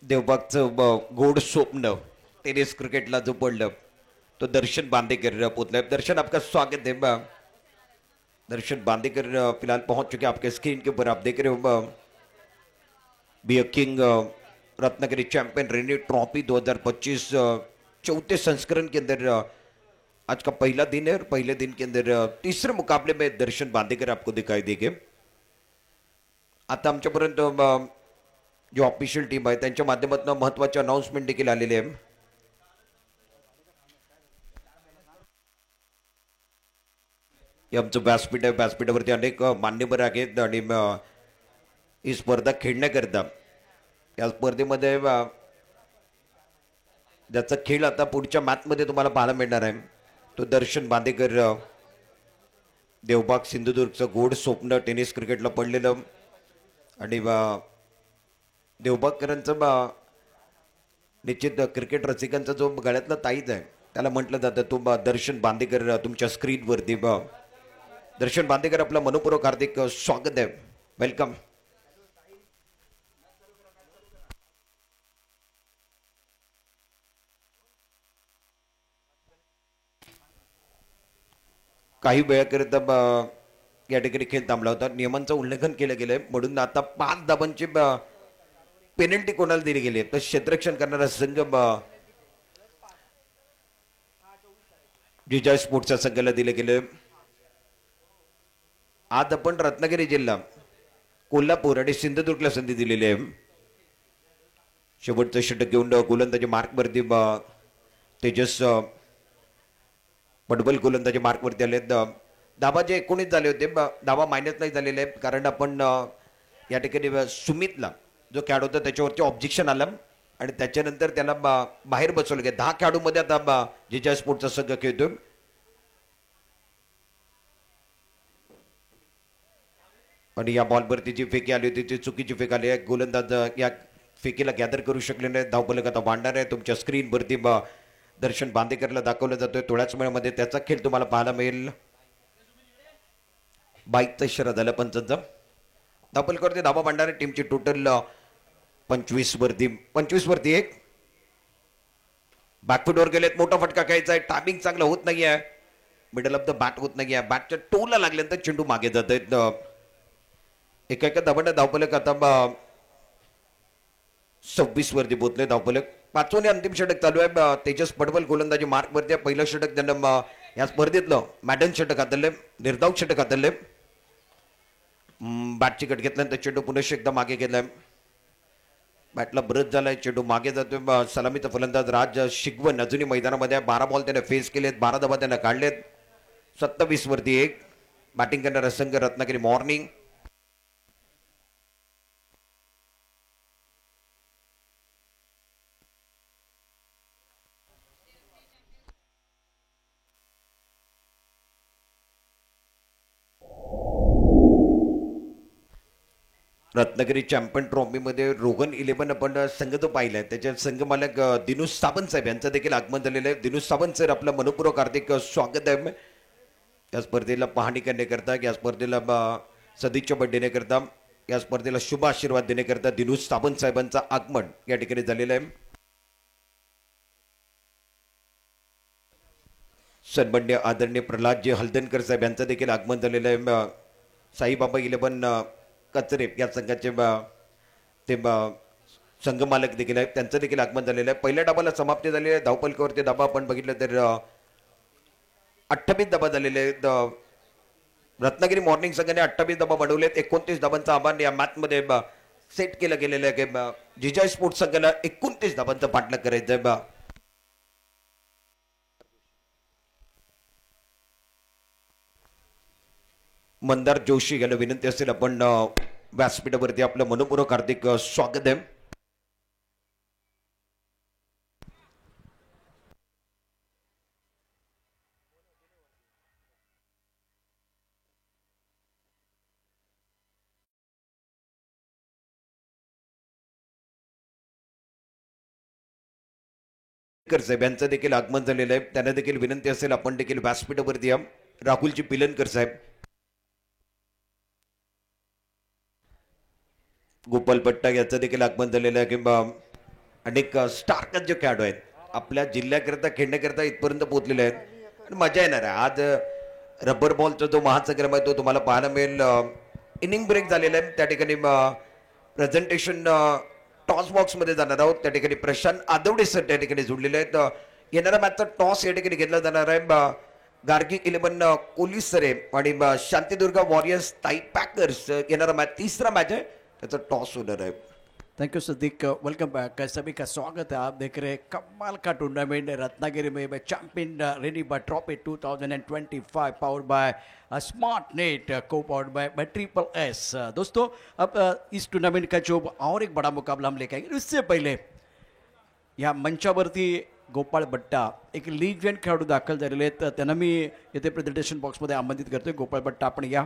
देवबागचं गोड स्वप्न टेनिस क्रिकेटला जो पडलं तो दर्शन बांदेकर पोतला. दर्शन आपका स्वागत है. दर्शन बांदेकर फिलहाल पहुंच चुके आपके स्क्रीन के ऊपर. आप देख रहे हो बी a king Ratnagiri champion rainy trophy 2025 चौथे संस्करण के अंदर आज का पहला दिन है. और पहले दिन के अंदर तीसरे मुकाबले में दर्शन बांदेकर आपको दिखाई देंगे. आता आमच्यापर्यंत जो ऑफिशियल टीम आहे त्यांच्या माध्यमातून महत्वाचे अनाउन्समेंट देखील आलेले आहे. हे आमचं व्यासपीठ आहे. व्यासपीठावरती अनेक मान्यवर आहेत आणि ही स्पर्धा खेळण्याकरता या स्पर्धेमध्ये ज्याचा खेळ आता पुढच्या मॅचमध्ये तुम्हाला पाहायला मिळणार आहे तो दर्शन बांदेकर. देवबाग सिंधुदुर्गचं गोड स्वप्न टेनिस क्रिकेटला पडलेलं आणि देवबागकरांचं निश्चित क्रिकेट रसिकांचा जो गळ्यातला ताईज आहे त्याला म्हटलं जातं तो दर्शन बांदेकर तुमच्या स्क्रीनवरती. दर्शन बांदेकर आपला मनपूर्वक हार्दिक स्वागत आहे. वेलकम. काही वेळाकरिता या ठिकाणी खेळ थांबला होता. नियमांचं उल्लंघन केलं गेलंय म्हणून आता 5 धाबांची पेनल्टी कोणाला दिली गेली तर क्षेत्ररक्षण करणारा संघ जिजा स्पोर्ट्सच्या संघाला दिले गेले. आज आपण रत्नागिरी जिल्हा, कोल्हापूर आणि सिंधुदुर्गला संधी दिलेली आहे. शेवटचं षटक घेऊन गोलंदाजी मार्कवरती तेजस पडबल गोलंदाजी मार्कवरती आले. धाबा जे 19 झाले होते धाबा मायनस नाही झालेले आहे कारण आपण या ठिकाणी सुमितला जो खेळाडू होता त्याच्यावरती ऑब्जेक्शन आलं आणि त्याच्यानंतर त्याला बाहेर बसवलं गेलं. 10 खेळाडूमध्ये आता जिजा स्पोर्टचा संघ खेळतोय. आणि या बॉलवरती जी फेकी आली होती ती चुकीची फेक आली आहे. गोलंदाज या फेकीला गॅदर करू शकले नाही. धावफलक आता वाढणार आहे. तुमच्या स्क्रीनवरती दर्शन बांदेकरला दाखवलं जातोय. थोड्याच वेळामध्ये त्याचा खेळ तुम्हाला पाहायला मिळेल. 22चा इशारा झाला पंचांचा. धावफलकावरती धाबा मांडणार आहे. टीमची टोटल 25 वरती 1. बॅकफुटवर गेलेत. मोठा फटका खेळायचा आहे. टायमिंग चांगलं होत नाही आहे. मिडल ऑफ द बॅट होत नाही आहे. बॅटच्या टोला लागल्यानंतर चेंडू मागे जात आहेत. एका धाबांना धावफलक आता 26 वरती पोहोचले. धावफलक 5वं आणि अंतिम षटक चालू आहे. तेजस पडवल गोलंदाजी मार्कवरती. पहिलं षटक त्यांना या स्पर्धेतलं मॅडन षटक हातले, निर्धाव षटक हातले. बॅटची कट घेतल्यानंतर चेंडू पुन्हा एकदा मागे गेलाय. बॅटला ब्रश झालाय. चेंडू मागे जातोय. सलामीचा फलंदाज राज शिगवन अजूनही मैदानामध्ये 12 बॉल त्याने फेस केलेत. 12 धाबा त्यांना काढलेत. 27 वरती 1. बॅटिंग करणारा संघ रत्नागिरी मॉर्निंग. रत्नागिरी चॅम्पियन ट्रॉफीमध्ये रोगन 11 आपण संघ जो पाहिलाय त्याच्या संघ मालक दिनू सावंत साहेब यांचं देखील आगमन झालेलं आहे. दिनू सावंत सर आपलं मनपूर्वक हार्दिक स्वागत आहे. या स्पर्धेला पाहणी करण्याकरता, या स्पर्धेला सदिच्छा देण्याकरता, या स्पर्धेला शुभ आशीर्वाद देण्याकरता दिनू सावंत साहेबांचं आगमन या ठिकाणी झालेलं आहे. सन्माननीय आदरणीय प्रल्हादजी हलदनकर साहेब यांचं देखील आगमन झालेलं आहे. साईबाबा 11 कचरे या संघाचे ते संघ मालक देखील आहेत. त्यांचं देखील आगमन झालेलं आहे. पहिल्या डाबाला समाप्ती झालेली आहे. धावफलकावरती धाबा आपण बघितलं तर 28 धाबा झालेले आहेत. रत्नागिरी मॉर्निंग संघाने 28 धाबा बनवलेत. 29 धाबांचा आव्हान या मॅचमध्ये सेट केलं गेलेलं आहे की जिजा स्पोर्ट्स संघाला 29 धाबांचा पाठलाग करायचा आहे. मंदार जोशी याला विनंती असेल आपण व्यासपीठावरती आपलं मनपूर्वक हार्दिक स्वागत आहे. साहेब यांचं देखील आगमन झालेलं आहे. त्यांना देखील विनंती असेल आपण देखील व्यासपीठावरती या. राहुलजी पिलनकर साहेब, गोपाल पट्टा याचं देखील आगमन झालेलं आहे. किंवा अनेक स्टार जे खेळाडू आहेत आपल्या जिल्ह्याकरता खेळण्याकरता इथपर्यंत पोहोचलेले आहेत आणि मजा येणार आहे. आज रबर बॉलचा जो महासंग्राम आहे तो तुम्हाला पाहायला मिळेल. इनिंग ब्रेक झालेला आहे. त्या ठिकाणी प्रेझेंटेशन टॉस बॉक्समध्ये जाणार आहोत. त्या ठिकाणी प्रशांत आदवडे सर त्या ठिकाणी जोडलेले आहेत. येणारा मॅचचा टॉस या ठिकाणी घेतला जाणार आहे. गार्गी 11 कोलीस सरे आणि शांतीदुर्गा वॉरियर्स ताई पॅकर्स येणारा मॅच 3रा मॅच आहे. त्याचा टॉस होणार आहे. Thank you Siddique, welcome back. सभी का स्वागत है. आप देख रहे हैं कमाल का टूर्नामेंट रत्नागिरी में champion ready bye trophy 2025 powered by smart net, को पावर्ड बाय ट्रिपल एस. दोस्तों अब इस टूर्नामेंट का जो और एक बड़ा मुकाबला हम लेके आएंगे. उससे पहले या मंचावरती गोपाळ बट्टा एक लीजेंड खेळाडू दाखल झालेले आहेत. त्यांना मी येथे प्रेझेंटेशन बॉक्समध्ये आमंत्रित करतोय. गोपाळ बट्टा आपण या.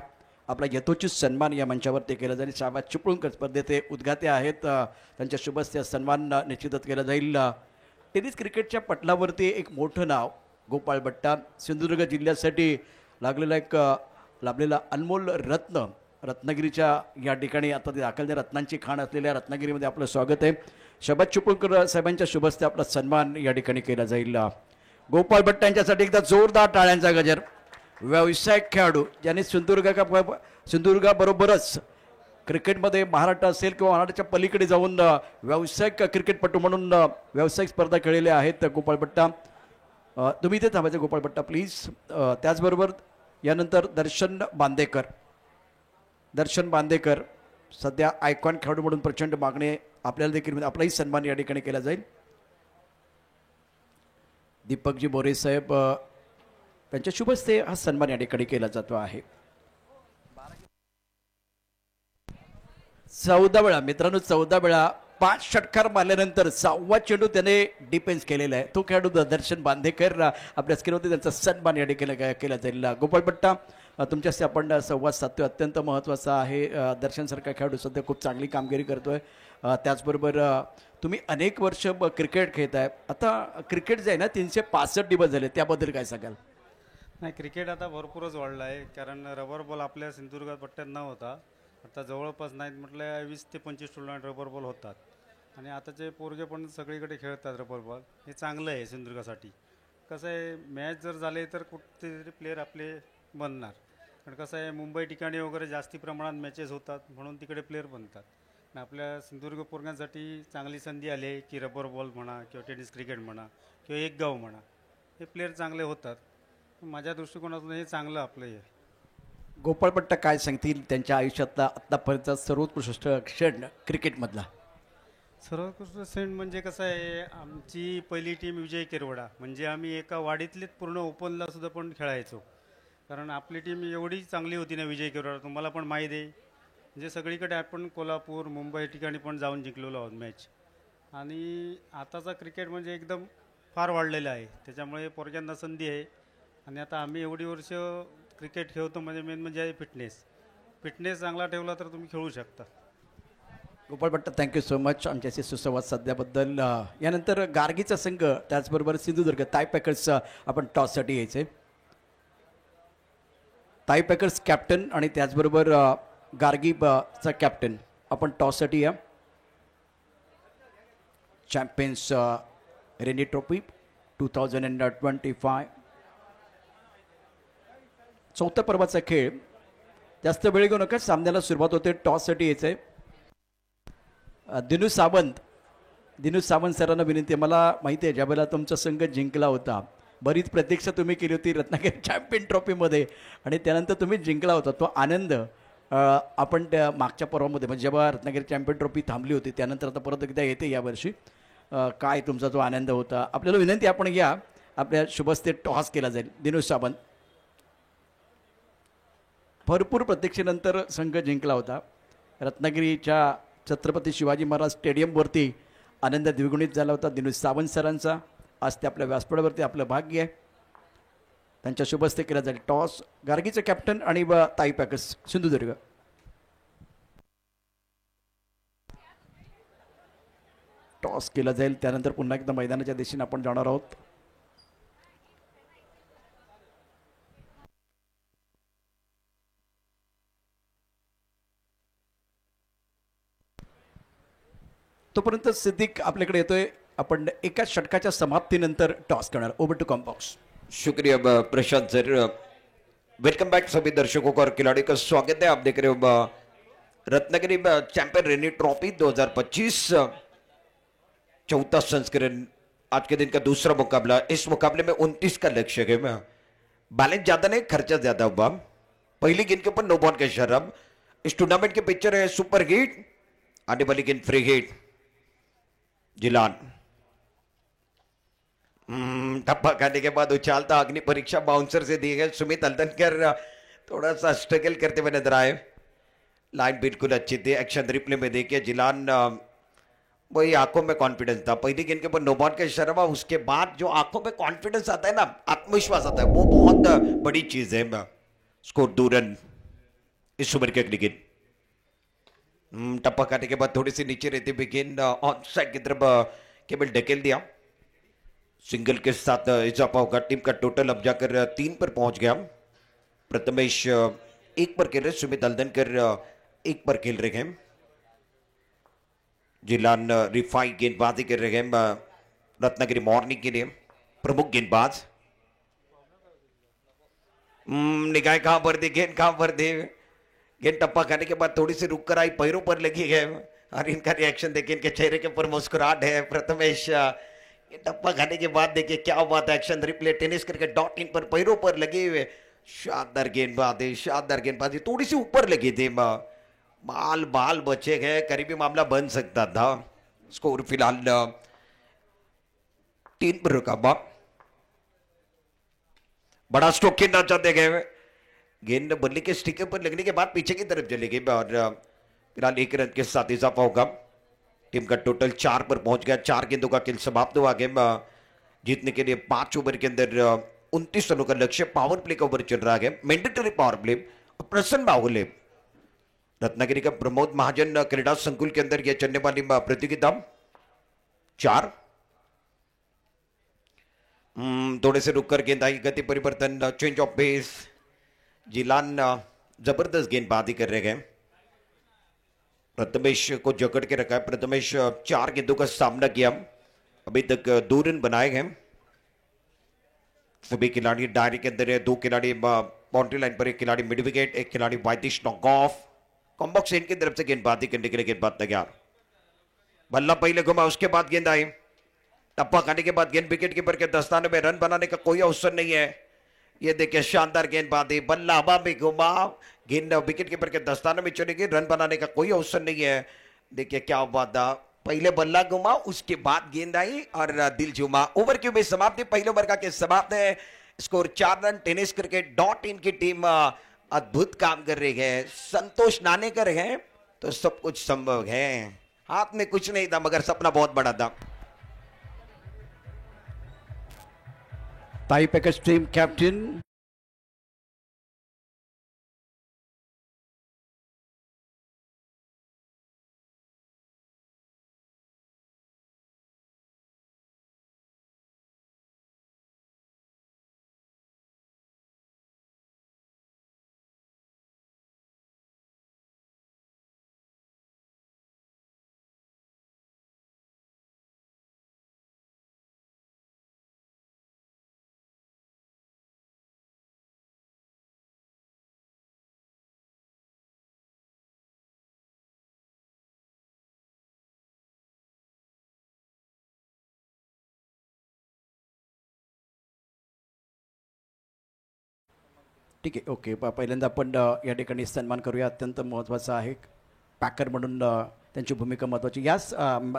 आपला यथोचित सन्मान या मंचावरती केला जाईल. शाबाद चिपळूणकर स्पर्धेचे उद्घाते आहेत. त्यांच्या शुभ हस्ते सन्मान निश्चितच केला जाईल. टेनिस क्रिकेटच्या पटलावरती एक मोठं नाव गोपाळ बट्टा, सिंधुदुर्ग जिल्ह्यासाठी लाभलेला अनमोल रत्न. रत्नागिरीच्या या ठिकाणी आता ते दाखल रत्नांची खाण असलेल्या रत्नागिरीमध्ये आपलं स्वागत आहे. शाबाद चिपळूणकर साहेबांच्या शुभ हस्ते आपला सन्मान या ठिकाणी केला जाईल. गोपाळ बट्टा यांच्यासाठी एकदा जोरदार टाळ्यांचा गजर. व्यावसायिक खेळाडू ज्याने सिंधुदुर्गाबरोबरच क्रिकेटमध्ये महाराष्ट्र असेल किंवा महाराष्ट्राच्या पलीकडे जाऊन व्यावसायिक क्रिकेटपटू म्हणून व्यावसायिक स्पर्धा खेळलेल्या आहेत गोपाळपट्टा. तुम्ही इथे थांबायचं गोपाळपट्टा प्लीज. त्याचबरोबर यानंतर दर्शन बांदेकर सध्या आयकॉन खेळाडू म्हणून प्रचंड मागणी आपल्याला देखील आपलाही सन्मान या ठिकाणी केला जाईल. दीपकजी बोरे साहेब त्यांच्या शुभ हस्ते हा सन्मान या ठिकाणी केला जातो आहे. 14 वेळा मित्रांनो 14 वेळा 5 षटकार मारल्यानंतर 6वा चेंडू त्याने डिफेन्स केलेला आहे. तो खेळाडू दर्शन बांदेकर आपल्या स्क्रीनवरती त्यांचा सन्मान या ठिकाणी केला जाईल. गोपाळपट्टा तुमच्याशी आपण संवाद साधतोय, अत्यंत महत्त्वाचा आहे. दर्शनसारखा खेळाडू सध्या खूप चांगली कामगिरी करतोय. त्याचबरोबर तुम्ही अनेक वर्ष क्रिकेट खेळताय. आता क्रिकेट जे आहे ना 365 दिवस झाले, त्याबद्दल काय सांगाल? नाही, क्रिकेट आता भरपूरच वाढलं आहे. कारण रबर बॉल आपल्या सिंधुदुर्गात पट्ट्यात न होता आता जवळपास नाहीत म्हटलं 20 ते 25 टुर्नामेंट रबर बॉल होतात. आणि आताचे पोरगे पण सगळीकडे खेळतात रबर बॉल. हे चांगलं आहे सिंधुदुर्गासाठी. कसं आहे, मॅच जर झाले तर कुठेतरी प्लेयर आपले बनणार. कारण कसं आहे, मुंबई ठिकाणी वगैरे जास्ती प्रमाणात मॅचेस होतात म्हणून तिकडे प्लेयर बनतात. आणि आपल्या सिंधुदुर्ग पोरग्यांसाठी चांगली संधी आली आहे की रबर बॉल म्हणा किंवा टेनिस क्रिकेट म्हणा किंवा एक गाव म्हणा, हे प्लेयर चांगले होतात. माझ्या दृष्टिकोनातून हे चांगलं आपलं आहे. गोपाळपट्टा काय सांगतील त्यांच्या आयुष्यातला आत्तापर्यंतचा सर्वोत्कृष्ट क्षण क्रिकेटमधला? सर्वोत्कृष्ट क्षण म्हणजे कसं आहे, आमची पहिली टीम विजय केरवडा म्हणजे आम्ही एका वाडीतलेच पूर्ण ओपनला सुद्धा पण खेळायचो. कारण आपली टीम एवढी चांगली होती ना विजय केरवडा, तुम्हाला पण माहीत आहे. म्हणजे सगळीकडे आपण कोल्हापूर मुंबई ठिकाणी पण जाऊन जिंकलेलो आहोत मॅच. आणि आताचा क्रिकेट म्हणजे एकदम फार वाढलेला आहे, त्याच्यामुळे पोरग्यांना संधी आहे. आणि आता आम्ही एवढी वर्ष क्रिकेट खेळतो म्हणजे मेन म्हणजे आहे फिटनेस चांगला ठेवला तर तुम्ही खेळू शकता. गोपाळपट्टा थँक्यू सो मच आमच्याशी सुसंवाद साधल्याबद्दल. यानंतर गार्गीचा संघ त्याचबरोबर सिंधुदुर्ग ताई पॅकर्स आपण टॉससाठी यायचे. ताई पॅकर्स कॅप्टन आणि त्याचबरोबर गार्गीचा कॅप्टन आपण टॉससाठी या. चॅम्पियन्स रेनी ट्रॉफी 2025 चौथ्या पर्वाचा खेळ. जास्त वेळ घेऊ नका, सामन्याला सुरुवात होते. टॉससाठी यायचं आहे. दिनू सावंत सरांना विनंती आहे. मला माहिती आहे ज्यावेळेला तुमचा संघ जिंकला होता बरीच प्रतीक्षा तुम्ही केली होती रत्नागिरी चॅम्पियन ट्रॉफीमध्ये आणि त्यानंतर तुम्ही जिंकला होता. तो आनंद आपण त्या मागच्या पर्वामध्ये म्हणजे जेव्हा रत्नागिरी चॅम्पियन ट्रॉफी थांबली होती त्यानंतर आता परत एकदा येते यावर्षी. काय तुमचा जो आनंद होता, आपल्याला विनंती आपण घ्या. आपल्या शुभस्ते टॉस केला जाईल. दिनू सावंत भरपूर प्रतीक्षेनंतर संघ जिंकला होता. रत्नागिरीच्या छत्रपती शिवाजी महाराज स्टेडियमवरती आनंद द्विगुणित झाला होता दिनू सावंत सरांचा. आज ते आपल्या व्यासपीठावरती आपलं भाग्य आहे. त्यांच्या शुभस्ते केला जाईल. टॉस गार्गीचं कॅप्टन आणि ताई पॅकर्स सिंधुदुर्ग. टॉस केला जाईल, त्यानंतर पुन्हा एकदा मैदानाच्या दिशेने आपण जाणार आहोत. तोपर्यंत सिद्दीक आपल्याकडे येतोय. आपण एका षटकाच्या समाप्तीनंतर टॉस करणार. Over to combox. शुक्रिया प्रशांत सर. वेलकम बैक सभी दर्शकों का और खिलाड़ी का स्वागत है. आप देख रहे हो रत्नागिरी चैंपियन रेनी ट्रॉफी 2025 चौथा संस्करण. आज के दिन का दूसरा मुकाबला. इस मुकाबले में 29 का लक्ष्य है. बैलेंस ज्यादा नहीं, खर्चा ज्यादा हुआ. पहली गेंद के ऊपर नो बॉल के शरम. इस टूर्नामेंट के पिक्चर है सुपर हिट, आने वाली गेंद फ्री हिट. जिलान धप्पा खाने के बाद उछालता अग्नि परीक्षा बाउंसर से दी गई. सुमित हल्दनकर थोड़ा सा स्ट्रगल करते हुए नजर आए. लाइन बिल्कुल अच्छी थी. एक्शन रिप्ले में देखिए जिलान वही आंखों में कॉन्फिडेंस था. पहली गेंद के ऊपर नो बॉल के शर्मा, उसके बाद जो आंखों में कॉन्फिडेंस आता है ना, आत्मविश्वास आता है, वो बहुत बड़ी चीज है. स्कोर 2 रन इस ओवर के अगली गेंद. टप्पा खाने के बाद थोड़ी सी नीचे रहती हुई गेंद ऑन साइड की तरफ केवल ढकेल दिया. सिंगल के साथ इजाफा होगा. टीम का टोटल अब जाकर 3 पर पहुंच गया. प्रथमेश 1 पर खेल रहे, सुमित हल्दनकर 1 पर खेल रहे हैं. जिलान रिफाई गेंदबाजी कर रहे हैं रत्नागिरी मॉर्निंग के लिए. प्रमुख गेंदबाज निगाह कहाँ पर दी, गेंद कहाँ पर दी। गेंद टप्पा खाने के बाद थोड़ी सी रुक कर आई, पैरों पर लगी है और इनका रिएक्शन देखिए, इनके चेहरे के ऊपर मुस्कुराहट है। प्रथमेश ये टप्पा खाने के बाद देखिए क्या बात है। Action replay tennis cricket dot in पर पैरों पर लगे हुए शानदार गेंदबाजी, शानदार गेंदबाजी, थोड़ी सी ऊपर लगी थी, बाल बाल बचे गए, करीबी मामला बन सकता था। स्कोर फिलहाल 3 पर रुका। बड़ा स्ट्रोक खेलना चाहते गए, गेंद बल्ले के स्टिकर पर लगने के बाद पीछे की तरफ चली गई और फिलहाल 1 रन के साथ इजाफा होगा। टीम का टोटल 4 पर पहुंच गया। 4 गेंदों का खेल समाप्त हुआ। गेम जीतने के लिए 5 ओवर के अंदर 29 रनों का लक्ष्य। पावर प्ले का ओवर चल रहा है, मैंडेटरी पावर प्ले। प्रसन्न बाहुले रत्नागिरी का प्रमोद महाजन क्रीडा संकुल के अंदर यह चलने वाली प्रतियोगिता 4। थोड़े से रुक कर गेंद आई, गति परिवर्तन, चेंज ऑफ पेस। जिलान जबरदस्त गेंदबाजी कर रहे हैं। प्रथमेश को जकड़ के रखा है। प्रथमेश 4 गेंदों का सामना किया, अभी तक 2 रन बनाए गए। सभी खिलाड़ी डायरी के अंदर है। 2 खिलाड़ी बाउंड्री लाइन पर, 1 खिलाड़ी मिड विकेट, 1 खिलाड़ी वाइटिश नॉक ऑफ। कॉम्बॉक्स इनकी तरफ से गेंदबाजी करने के लिए गेंदबाज तैयार। बल्ला पहले घुमा, उसके बाद गेंद आई, टप्पा खाने के बाद गेंद विकेट कीपर के दस्ताने में। रन बनाने का कोई अवसर नहीं है। ये देखिए शानदार गेंदबाजी, बल्ला हवा में घुमा, गेंद विकेट कीपर के दस्ताने में चली गई। रन बनाने का कोई अवसर नहीं है। देखिए क्या बात है, पहले बल्ला घुमा, उसके बाद गेंद आई और दिल झूमा। ओवर की भी समाप्ति, पहले ओवर का खेल समाप्त है। Score 4 run. Tennis cricket dot in की टीम अद्भुत काम कर रही है। संतोष नानेकर है तो सब कुछ संभव है। हाथ में कुछ नहीं था मगर सपना बहुत बड़ा था। ताई पैकेज टीम कैप्टन ठीक आहे. ओके, पहिल्यांदा आपण या ठिकाणी सन्मान करूया. अत्यंत महत्त्वाचा आहे. पॅकर म्हणून त्यांची भूमिका महत्त्वाची. या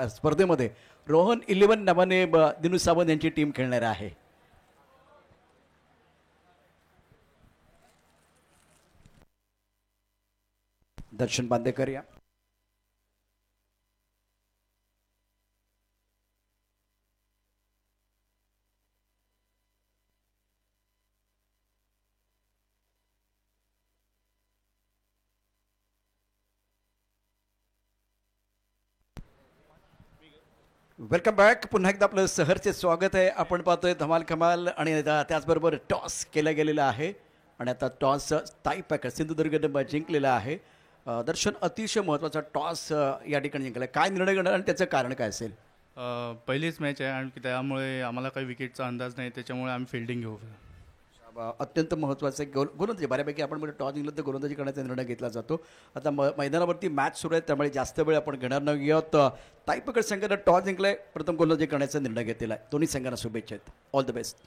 स्पर्धेमध्ये रोहन 11 नावाने दिनू सावंत यांची टीम खेळणार आहे. दर्शन बांदेकर या. Welcome back. पुन्हा एकदा आपलं सहर्ष स्वागत आहे. आपण पाहतोय धमाल कमाल आणि त्याचबरोबर टॉस केला गेलेला आहे आणि आता टॉस ताई पॅकर सिंधुदुर्गने जिंकलेला आहे. दर्शन, अतिशय महत्त्वाचा टॉस या ठिकाणी जिंकला. काय निर्णय घेणार आणि त्याचं कारण काय असेल? पहिलीच मॅच आहे आणि त्यामुळे आम्हाला काही विकेटचा अंदाज नाही, त्याच्यामुळे आम्ही फिल्डिंग घेऊ. अत्यंत महत्त्वाचं आहे. गोलंदाजी बऱ्यापैकी आपण म्हणजे टॉस जिंकलं तर गोलंदाजी करण्याचा निर्णय घेतला जातो. आता मैदानावरती मॅच सुरू आहे त्यामुळे जास्त वेळ आपण घेणार नाही आहोत. ताई पकड संघानं टॉस जिंकलाय, प्रथम गोलंदाजी करण्याचा निर्णय घेतलेला आहे. दोन्ही संघांना शुभेच्छा आहेत. All the best.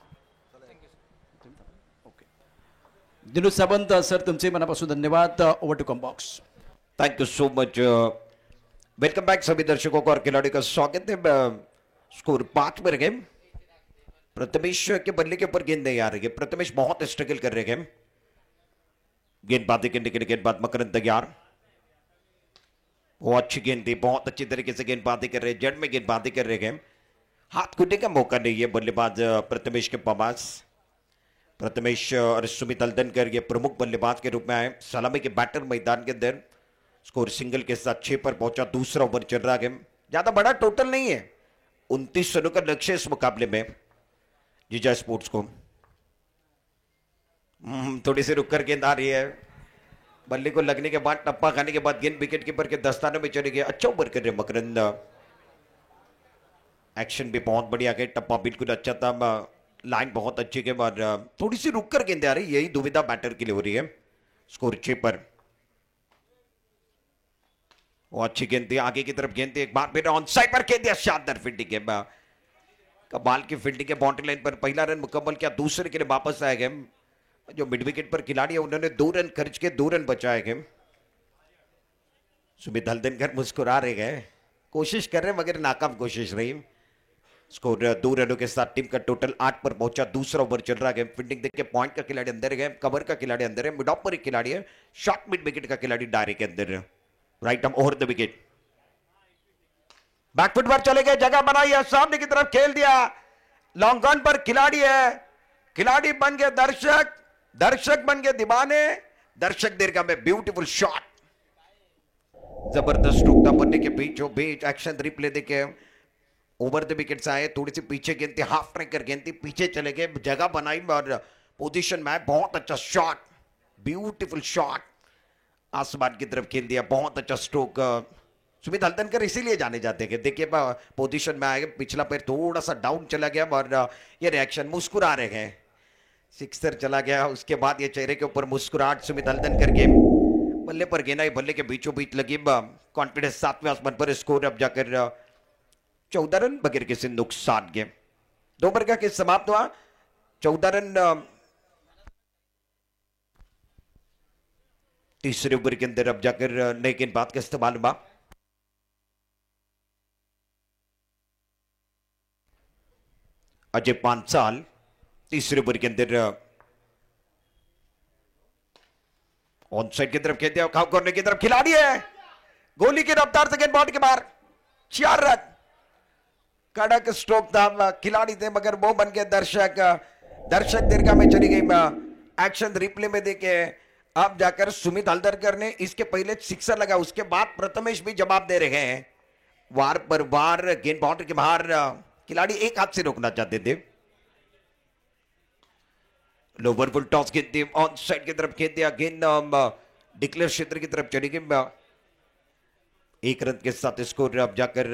Okay, Dinu Sawant sir, तुमचे मनापासून धन्यवाद. Over to combox. Thank you so much. Welcome back सभी दर्शकों को और खिलाड़ियों का स्वागत है। स्कोर 5 पर गेम। प्रथमेश के बल्ले के ऊपर गेंद नहीं आ रही है। प्रथमेश बहुत स्ट्रगल कर रहे हैं। गेंदबाजी करने के लिए गेंदबाज मकरंद तैयार। बहुत अच्छी गेंद थी, बहुत अच्छी तरीके से गेंदबाजी कर रहे हैं, जड़ में गेंदबाजी कर रहे हैं। हाथ खुलने का मौका नहीं है बल्लेबाज प्रथमेश के पास। प्रथमेश और सुमित हल्दनकर ये प्रमुख बल्लेबाज के रूप में आए। सलामी के बैटर मैदान के अंदर। स्कोर सिंगल के साथ 6 पर पहुंचा। दूसरा ओवर चल रहा गेम, ज्यादा बड़ा टोटल नहीं है। 29 रनों का लक्ष्य इस मुकाबले में जीजा स्पोर्ट्स को। थोड़ी सी रुक कर गेंद आ रही है, बल्ले को लगने के बाद टप्पा खाने के बाद गेंद विकेट कीपर के दस्तानों में चले गए। अच्छा ओवर कर रहे मकरंद। एक्शन भी बहुत बढ़िया गया, टप्पा बिल्कुल अच्छा था। लाइन बहुत अच्छी के बाद थोड़ी सी रुक कर गेंदे आ रही, यही दुविधा बैटर के लिए हो रही है। स्कोर 6 पर। वो अच्छी गेंद थी, आगे की तरफ गेंद थी, एक बार फिर ऑन साइड पर खेल दिया, शानदार फील्डिंग गेम। कमाल की फील्डिंग के बाउंड्री लाइन पर पहला रन मुकम्मल किया, दूसरे के लिए वापस आया गेम। जो मिड विकेट पर खिलाड़ी है उन्होंने 2 रन खर्च के 2 रन बचाए गेम। सुमित हल्दनकर मुस्कुरा रहे गए, कोशिश कर रहे मगर नाकाम कोशिश रही। स्कोर 2 रनों के साथ टीम का टोटल 8 पर पहुंचा। दूसरा ओवर चल रहा है, फील्डिंग देख के पॉइंट का खिलाड़ी अंदर है, कवर का खिलाड़ी अंदर है, मिड ऑफ पर एक खिलाड़ी है, शॉर्ट मिड विकेट का खिलाड़ी डायरे के अंदर है। Right arm over the wicket, back foot पर चले गए, जगह बनाई है, सामने की तरफ खेल दिया, लॉन्ग ऑन पर खिलाड़ी है, खिलाड़ी बन गए दर्शक, दर्शक बन गए दीवाने, दर्शक दीर्घा में ब्यूटीफुल शॉट, जबरदस्त टूकता बनने के बीचों बीच एक्शन रिप्ले देखे ओवर द विकेट आए, थोड़ी सी पीछे गेंद थी, हाफ ट्रैकर गेंद थी, पीछे चले गए, जगह बनाई और पोजीशन में, बहुत अच्छा शॉट, ब्यूटीफुल शॉट, आसमान की तरफ खेल दिया, बहुत अच्छा स्ट्रोक। सुमित हल्दनकर इसीलिए जाने जाते हैं, देखिए पोजीशन में आए, पिछला पैर थोड़ा सा डाउन चला गया और ये रिएक्शन, मुस्कुरा रहे हैं, सिक्सर चला गया, उसके बाद ये चेहरे के ऊपर मुस्कुराहट सुमित हल्दनकर के, बल्ले पर गेंद आई, बल्ले के बीचों बीच लगी, कॉन्फिडेंस 7वें आसमान पर, स्कोर अब जाकर 14 रन बगैर किसी नुकसान के। 2 ओवर का खेल समाप्त हुआ, 14 रन तीसरे ओवर के अंदर अब जाकर नए गेंदबाज का इस्तेमाल हुआ। अजय पांचाल तीसरे ओवर के अंदर ऑन साइड की तरफ खेल दिया, खाव करने की तरफ खिलाड़ी है, गोली की रफ्तार से गेंद बॉट के बाहर, 4 रन, कड़क स्ट्रोक था, खिलाड़ी थे मगर वो बन गए दर्शक, दर्शक दीर्घा में चली गई। एक्शन रिप्ले में देखे अब जाकर सुमित हल्दनकर ने इसके पहले सिक्सर लगा, उसके बाद प्रथमेश भी जवाब दे रहे हैं, वार पर वार गेंद बाउंड्री के बाहर, खिलाड़ी एक हाथ से रोकना चाहते थे। लोवर फुल टॉस गेंद थी, ऑन साइड की तरफ खेल दिया, गेंद डिक्लेयर क्षेत्र की तरफ चली गई, 1 रन के साथ स्कोर अब जाकर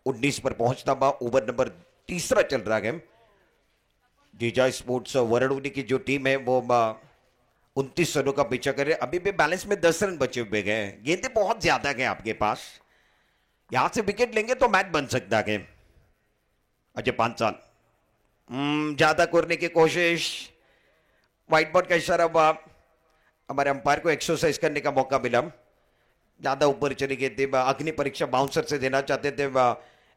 19 पर पहुंचता हुआ। ओवर नंबर 3 चल रहा है। जीजा स्पोर्ट्स वरडोनी की जो टीम है वो 29 रनों का पीछा करे, अभी भी बैलेंस में 10 रन बचे हुए गए, गेंदें बहुत ज्यादा गए आपके पास, यहां से विकेट लेंगे तो मैच बन सकता है। अजय पांचाल ज्यादा करने की कोशिश, व्हाइट बोर्ड का इशारा हुआ, हमारे अंपायर को एक्सरसाइज करने का मौका मिला, ज्यादा ऊपर चली गई थी, अग्नि परीक्षा बाउंसर से देना चाहते थे।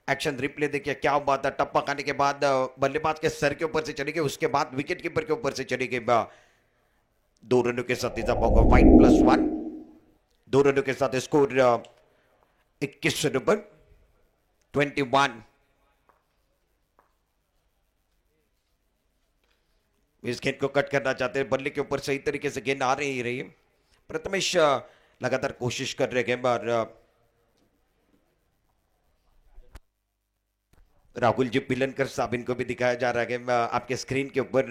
एक्शन रिप्ले देखिए क्या हुआ था, टप्पा खाने के बाद बल्लेबाज के सर के ऊपर से चली गई, उसके बाद विकेट कीपर के ऊपर से चली गई, 2 रनों के साथ इजाफा होगा, व्हाइट +1, 2 रनों के साथ स्कोर 21 रनों पर 21। इस गेंद को कट करना चाहते हैं, बल्ले के ऊपर सही तरीके से गेंद आ रही है, प्रथमेश लगातार कोशिश कर रहे हैं, और राहुल जी पिलनकर साहब इनको भी दिखाया जा रहा है आपके स्क्रीन के ऊपर।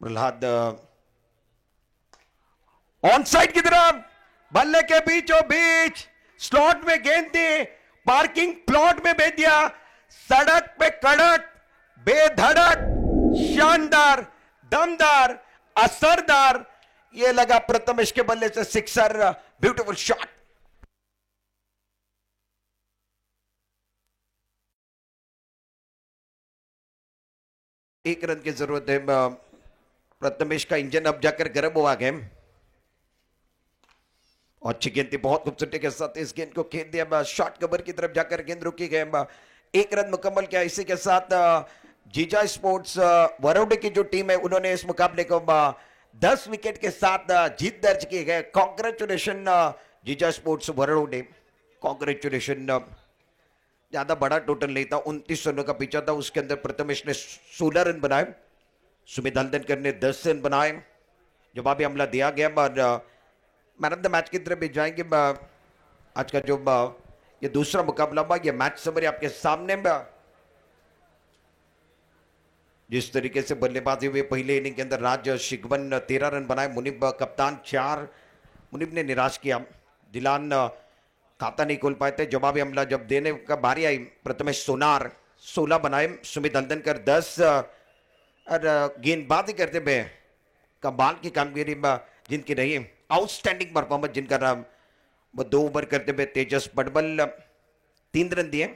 प्रहलाद ऑन साइड की तरफ, बल्ले के बीचों बीच स्लॉट में गेंद दी, पार्किंग प्लॉट में भेज दिया, सड़क पे कड़क, बेधड़क, शानदार, दमदार, असरदार, ये लगा प्रथमेश के बल्ले से सिक्सर, ब्यूटीफुल शॉट। एक रन की जरूरत है, प्रथमेश का इंजन अब जाकर गर्म हुआ गेम, और अच्छी गेंद थी, बहुत खूबसूरती के साथ इस गेंद को खेल दिया, शॉर्ट कवर की तरफ जाकर गेंद रुकी गई, 1 रन मुकम्मल किया। इसी के साथ जीजा स्पोर्ट्स वरोडे की जो टीम है उन्होंने इस मुकाबले को 10 विकेट के साथ जीत दर्ज की है। कांग्रेचुलेशन जीजा स्पोर्ट्स वरोडे, कांग्रेचुलेशन। ज्यादा बड़ा टोटल नहीं था, 29 रनों का पीछा था, उसके अंदर प्रथमेश ने 16 रन बनाए, सुमित हल्दनकर ने 10 रन बनाए, जवाबी हमला दिया गया, और मैन ऑफ द मैच की तरफ भी जाएंगे। आज का जो ये दूसरा मुकाबला हुआ, ये मैच समरी आपके सामने, जिस तरीके से बल्लेबाजी हुई पहले इनिंग के अंदर, राज शिगवन 13 रन बनाए, मुनीब कप्तान 4, मुनीब ने निराश किया, दिलान खाता नहीं खोल पाए थे। जवाबी हमला जब देने का बारी आई, प्रथमेश सोनार 16 बनाए, सुमित हल्दनकर 10 और गेंदबाजी करते हुए कमाल की कामगिरी जिनकी रही, आउटस्टैंडिंग परफॉर्मेंस जिनका रहा, वो 2 ओवर करते हुए तेजस बडबल 3 रन दिए,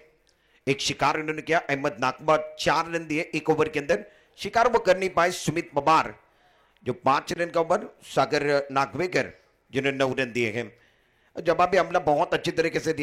एक शिकार उन्होंने किया। अहमद नाकबा 4 रन दिए 1 ओवर के अंदर, शिकार वो कर नहीं पाए सुमित पवार जो 5 रन का ओवर, सागर नागवेकर जिन्होंने 9 रन दिए हैं। जवाबी हमला बहुत अच्छी तरीके से दिया।